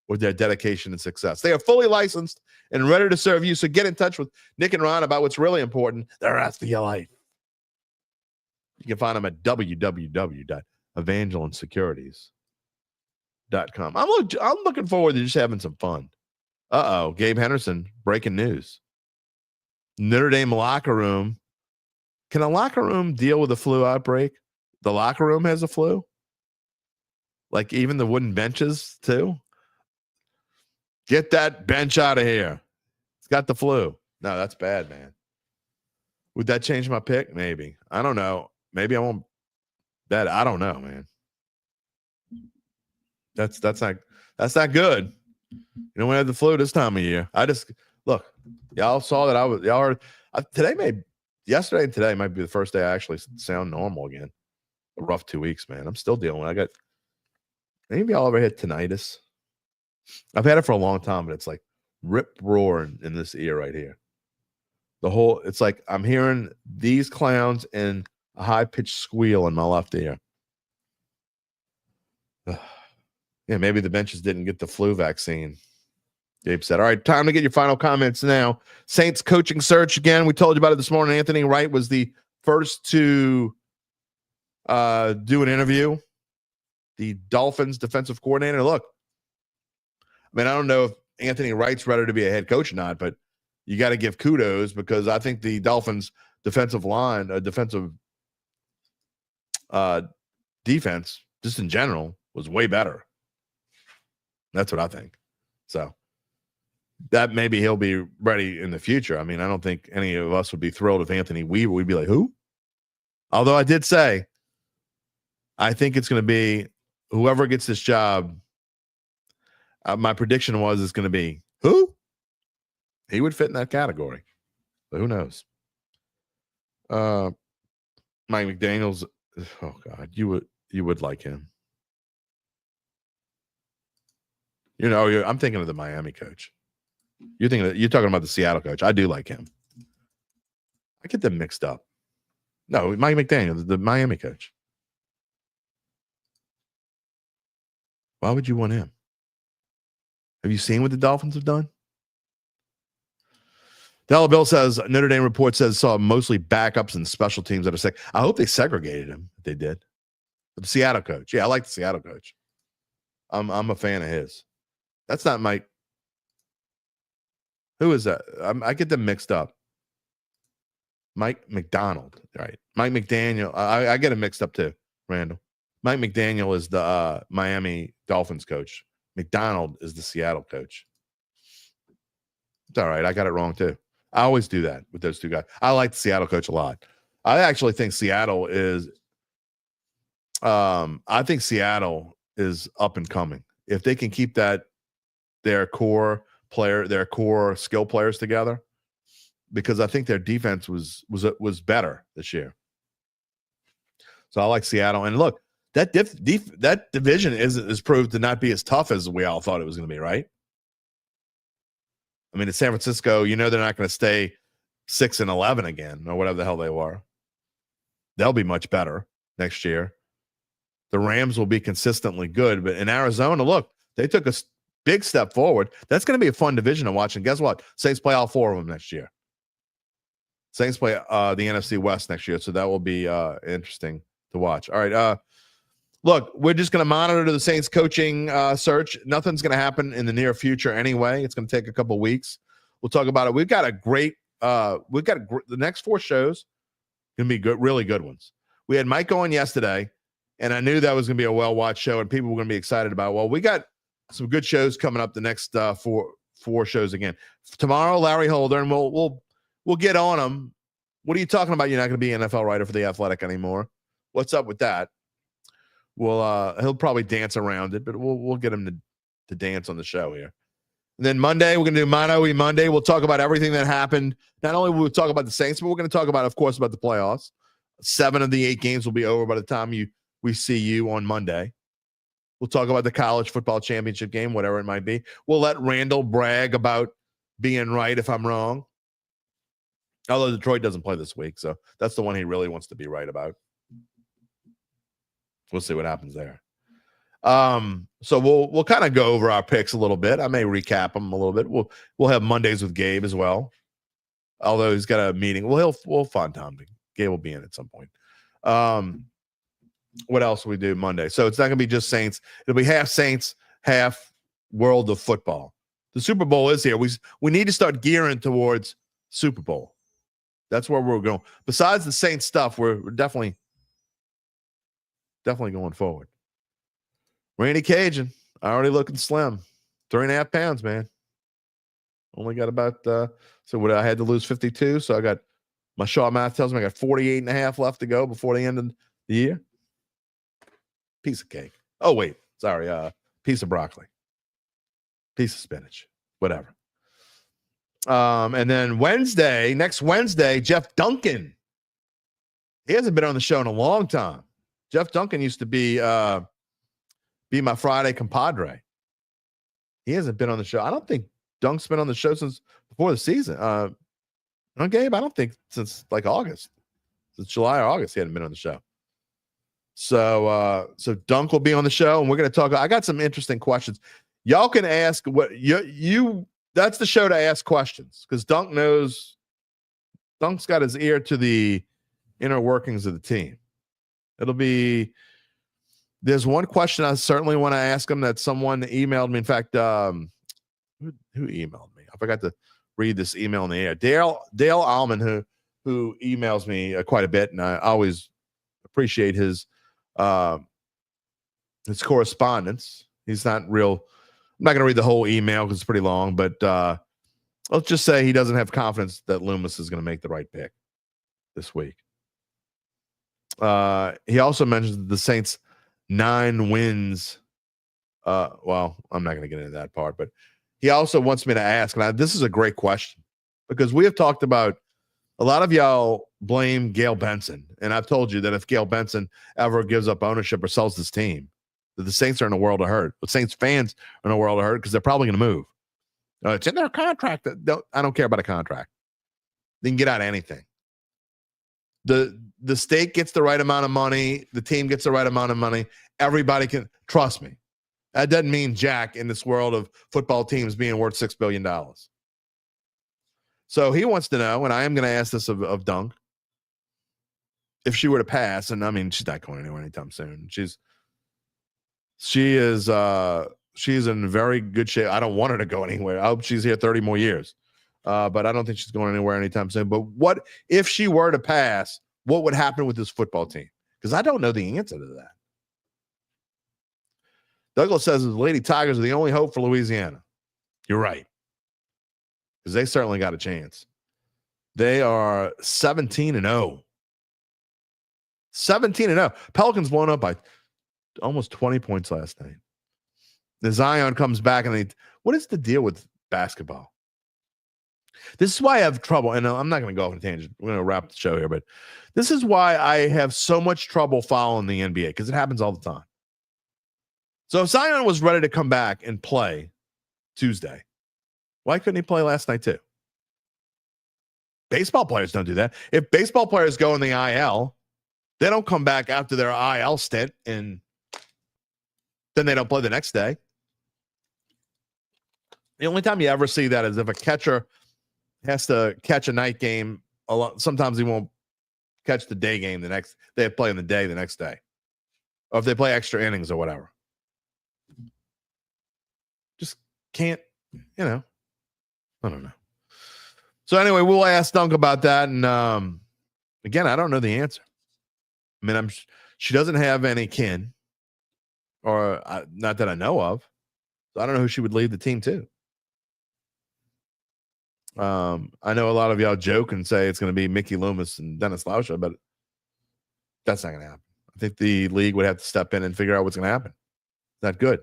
with their dedication and success. They are fully licensed and ready to serve you, so get in touch with Nick and Ron about what's really important, the rest of your life. You can find them at www.evangelinesecurities.com. I'm looking forward to just having some fun. Gabe Henderson, breaking news. Notre Dame locker room. Can a locker room deal with a flu outbreak? The locker room has a flu? Like even the wooden benches too? Get that bench out of here. It's got the flu. No, that's bad, man. Would that change my pick? Maybe. I don't know. Maybe I won't bet. I don't know, man. That's not good. You know, we had the flu this time of year. Look, y'all saw that yesterday and today might be the first day I actually sound normal again. A rough 2 weeks, man. I'm still dealing with it. Maybe y'all ever had tinnitus? I've had it for a long time, but it's like rip roaring in this ear right here. It's like I'm hearing these clowns and a high-pitched squeal in my left ear. Yeah, maybe the benches didn't get the flu vaccine. Gabe said, all right, time to get your final comments now. Saints coaching search again. We told you about it this morning. Anthony Wright was the first to do an interview. The Dolphins defensive coordinator. Look, I mean, I don't know if Anthony Wright's ready to be a head coach or not, but you got to give kudos because I think the Dolphins defensive defense, just in general, was way better. That's what I think. So that maybe he'll be ready in the future. I mean, I don't think any of us would be thrilled if Anthony Weaver would be like, who? Although I did say, I think it's going to be whoever gets this job. My prediction was it's going to be who? He would fit in that category. But who knows? Mike McDaniels. Oh God, you would like him. You know, I'm thinking of the Miami coach. You're talking about the Seattle coach. I do like him. I get them mixed up. No, Mike McDaniel, the Miami coach. Why would you want him? Have you seen what the Dolphins have done? Dollar Bill says Notre Dame report saw mostly backups and special teams that are sick. I hope they segregated him. They did. The Seattle coach. Yeah, I like the Seattle coach. I'm a fan of his. That's not Mike. Who is that? I get them mixed up. Mike McDonald, right? Mike McDaniel. I get him mixed up too, Randall. Mike McDaniel is the Miami Dolphins coach. McDonald is the Seattle coach. It's all right. I got it wrong too. I always do that with those two guys. I like the Seattle coach a lot. I actually think Seattle is up and coming. If they can keep their core skill players together, because I think their defense was better this year. So I like Seattle. And look, that division is proved to not be as tough as we all thought it was going to be, right? I mean, it's San Francisco. You know they're not going to stay 6-11 again or whatever the hell they were. They'll be much better next year. The Rams will be consistently good. But in Arizona, look, they took a big step forward. That's going to be a fun division to watch. And guess what? Saints play all four of them next year. Saints play the NFC West next year. So that will be interesting to watch. All right. Look, we're just going to monitor the Saints coaching search. Nothing's going to happen in the near future anyway. It's going to take a couple weeks. We'll talk about it. We've got the next 4 shows going to be good, really good ones. We had Mike on yesterday, and I knew that was going to be a well-watched show, and people were going to be excited about it. Well, we got some good shows coming up the next four shows again. Tomorrow, Larry Holder, and we'll get on him. What are you talking about? You're not going to be an NFL writer for The Athletic anymore. What's up with that? Well, he'll probably dance around it, but we'll get him to dance on the show here. And then Monday, we're going to do Mono E Monday. We'll talk about everything that happened. Not only will we talk about the Saints, but we're going to talk about, of course, about the playoffs. 7 of the 8 games will be over by the time we see you on Monday. We'll talk about the college football championship game, whatever it might be. We'll let Randall brag about being right if I'm wrong. Although Detroit doesn't play this week, so that's the one he really wants to be right about. we'll see what happens there. So we'll kind of go over our picks a little bit. I may recap them a little bit. We'll have Mondays with Gabe as well. Although he's got a meeting. Well, we'll find time. Gabe will be in at some point. What else will we do Monday? So it's not going to be just Saints. It'll be half Saints, half world of football. The Super Bowl is here. We need to start gearing towards Super Bowl. That's where we're going. Besides the Saints stuff, we're definitely going forward. Randy Cajun, already looking slim. 3.5 pounds, man. Only got about, so what I had to lose 52. So I got, my short math tells me I got 48.5 left to go before the end of the year. Piece of cake. Oh, wait. Sorry. Piece of broccoli. Piece of spinach. Whatever. And then next Wednesday, Jeff Duncan. He hasn't been on the show in a long time. Jeff Duncan used to be my Friday compadre. He hasn't been on the show. I don't think Dunk's been on the show since before the season. Gabe, I don't think since like August. Since July or August, he hadn't been on the show. So Dunk will be on the show, and we're going to talk. I got some interesting questions. Y'all can ask what you that's the show to ask questions, because Dunk's got his ear to the inner workings of the team. There's one question I certainly want to ask him that someone emailed me. In fact, who emailed me? I forgot to read this email in the air. Dale Allman, who emails me quite a bit, and I always appreciate his correspondence. He's not real. I'm not going to read the whole email because it's pretty long, but let's just say he doesn't have confidence that Loomis is going to make the right pick this week. He also mentions the Saints' 9 wins. Well, I'm not going to get into that part, but he also wants me to ask, and this is a great question, because we have talked about, a lot of y'all blame Gail Benson, and I've told you that if Gail Benson ever gives up ownership or sells this team, that the Saints are in a world of hurt. But Saints fans are in a world of hurt because they're probably going to move. It's in their contract. I don't care about a contract. They can get out of anything. The state gets the right amount of money. The team gets the right amount of money. Everybody can trust me. That doesn't mean jack in this world of football teams being worth $6 billion. So he wants to know, and I am going to ask this of Dunk, if she were to pass, and I mean, she's not going anywhere anytime soon. She is in very good shape. I don't want her to go anywhere. I hope she's here 30 more years. But I don't think she's going anywhere anytime soon. But what if she were to pass, what would happen with this football team? Because I don't know the answer to that. Douglas says the Lady Tigers are the only hope for Louisiana. You're right. Because they certainly got a chance. They are 17-0. 17-0. Pelicans blown up by almost 20 points last night. The Zion comes back, and what is the deal with basketball? This is why I have trouble, and I'm not going to go off on a tangent. We're going to wrap the show here, but this is why I have so much trouble following the NBA, because it happens all the time. So if Zion was ready to come back and play Tuesday, why couldn't he play last night too? Baseball players don't do that. If baseball players go in the IL, they don't come back after their IL stint, and then they don't play the next day. The only time you ever see that is if a catcher has to catch a night game. Sometimes he won't catch the day game they play in the day the next day. Or if they play extra innings or whatever. Just can't, I don't know. So anyway, we'll ask Dunk about that. And again, I don't know the answer. I mean, she doesn't have any kin, or not that I know of. So I don't know who she would lead the team to. I know a lot of y'all joke and say it's going to be Mickey Loomis and Dennis Lauscha, but that's not going to happen. I think the league would have to step in and figure out what's going to happen. Not good.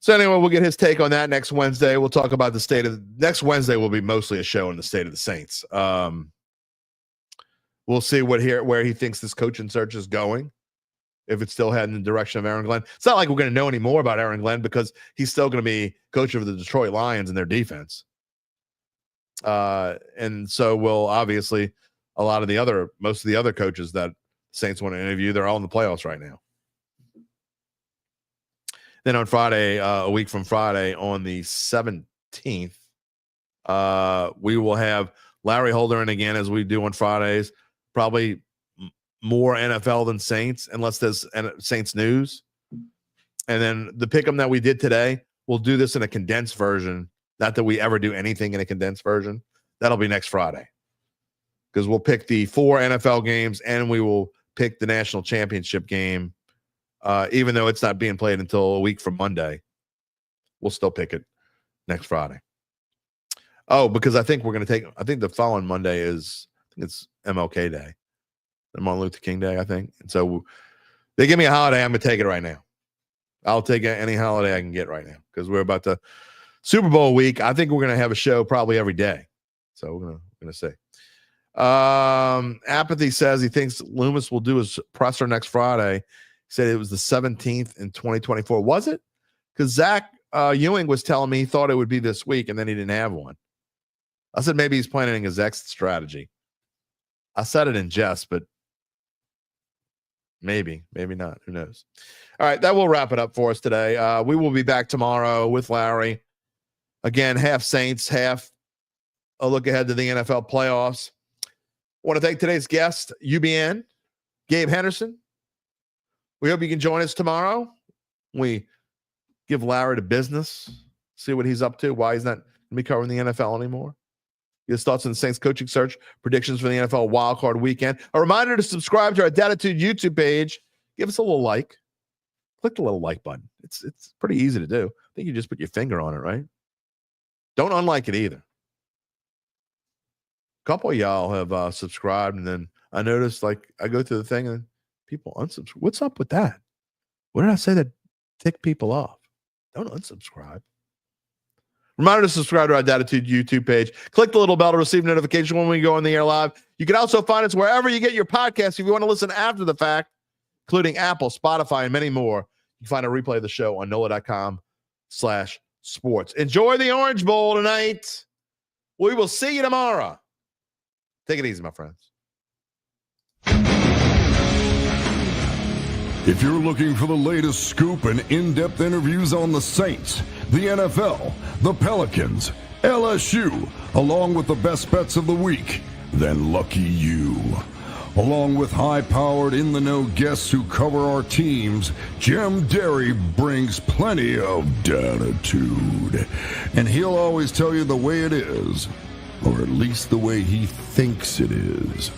So anyway, we'll get his take on that next Wednesday. We'll talk about the state of next Wednesday. Will be mostly a show on the state of the Saints. We'll see where he thinks this coaching search is going. If it's still heading in the direction of Aaron Glenn. It's not like we're going to know any more about Aaron Glenn, because he's still going to be coach of the Detroit Lions and their defense. And so will obviously most of the other coaches that Saints want to interview. They're all in the playoffs right now. Then on Friday, a week from Friday, on the 17th, we will have Larry Holder in again, as we do on Fridays. Probably more NFL than Saints, unless there's Saints news. And then the pick'em that we did today, we'll do this in a condensed version. Not that we ever do anything in a condensed version. That'll be next Friday, because we'll pick the 4 NFL games and we will pick the national championship game. Even though it's not being played until a week from Monday, we'll still pick it next Friday. Oh, because I think the following Monday it's MLK Day, Martin Luther King Day, I think. And so they give me a holiday, I'm going to take it right now. I'll take any holiday I can get right now, because we're about to Super Bowl week. I think we're going to have a show probably every day. So we're going to see. Apathy says he thinks Loomis will do his presser next Friday. He said it was the 17th in 2024. Was it? Because Zach Ewing was telling me he thought it would be this week, and then he didn't have one. I said maybe he's planning his exit strategy. I said it in jest, but maybe not. Who knows? All right, that will wrap it up for us today. We will be back tomorrow with Larry. Again, half Saints, half a look ahead to the NFL playoffs. I want to thank today's guest, UBN, Gabe Henderson. We hope you can join us tomorrow. We give Larry the business, see what he's up to, why he's not going to be covering the NFL anymore. His thoughts on the Saints coaching search, predictions for the NFL wildcard weekend. A reminder to subscribe to our Dattitude YouTube page. Give us a little like. Click the little like button. It's pretty easy to do. I think you just put your finger on it, right? Don't unlike it either. A couple of y'all have subscribed, and then I noticed, like, I go through the thing and people unsubscribe. What's up with that? What did I say that tick people off? Don't unsubscribe. Reminder to subscribe to our Dattitude YouTube page. Click the little bell to receive notification when we go on the air live. You can also find us wherever you get your podcasts if you want to listen after the fact, including Apple, Spotify, and many more. You can find a replay of the show on NOLA.com/sports. Enjoy the Orange Bowl tonight. We will see you tomorrow. Take it easy, my friends. If you're looking for the latest scoop and in-depth interviews on the Saints, the NFL, the Pelicans, LSU, along with the best bets of the week, then lucky you. Along with high-powered, in-the-know guests who cover our teams, Jim Derry brings plenty of Dattitude. And he'll always tell you the way it is, or at least the way he thinks it is.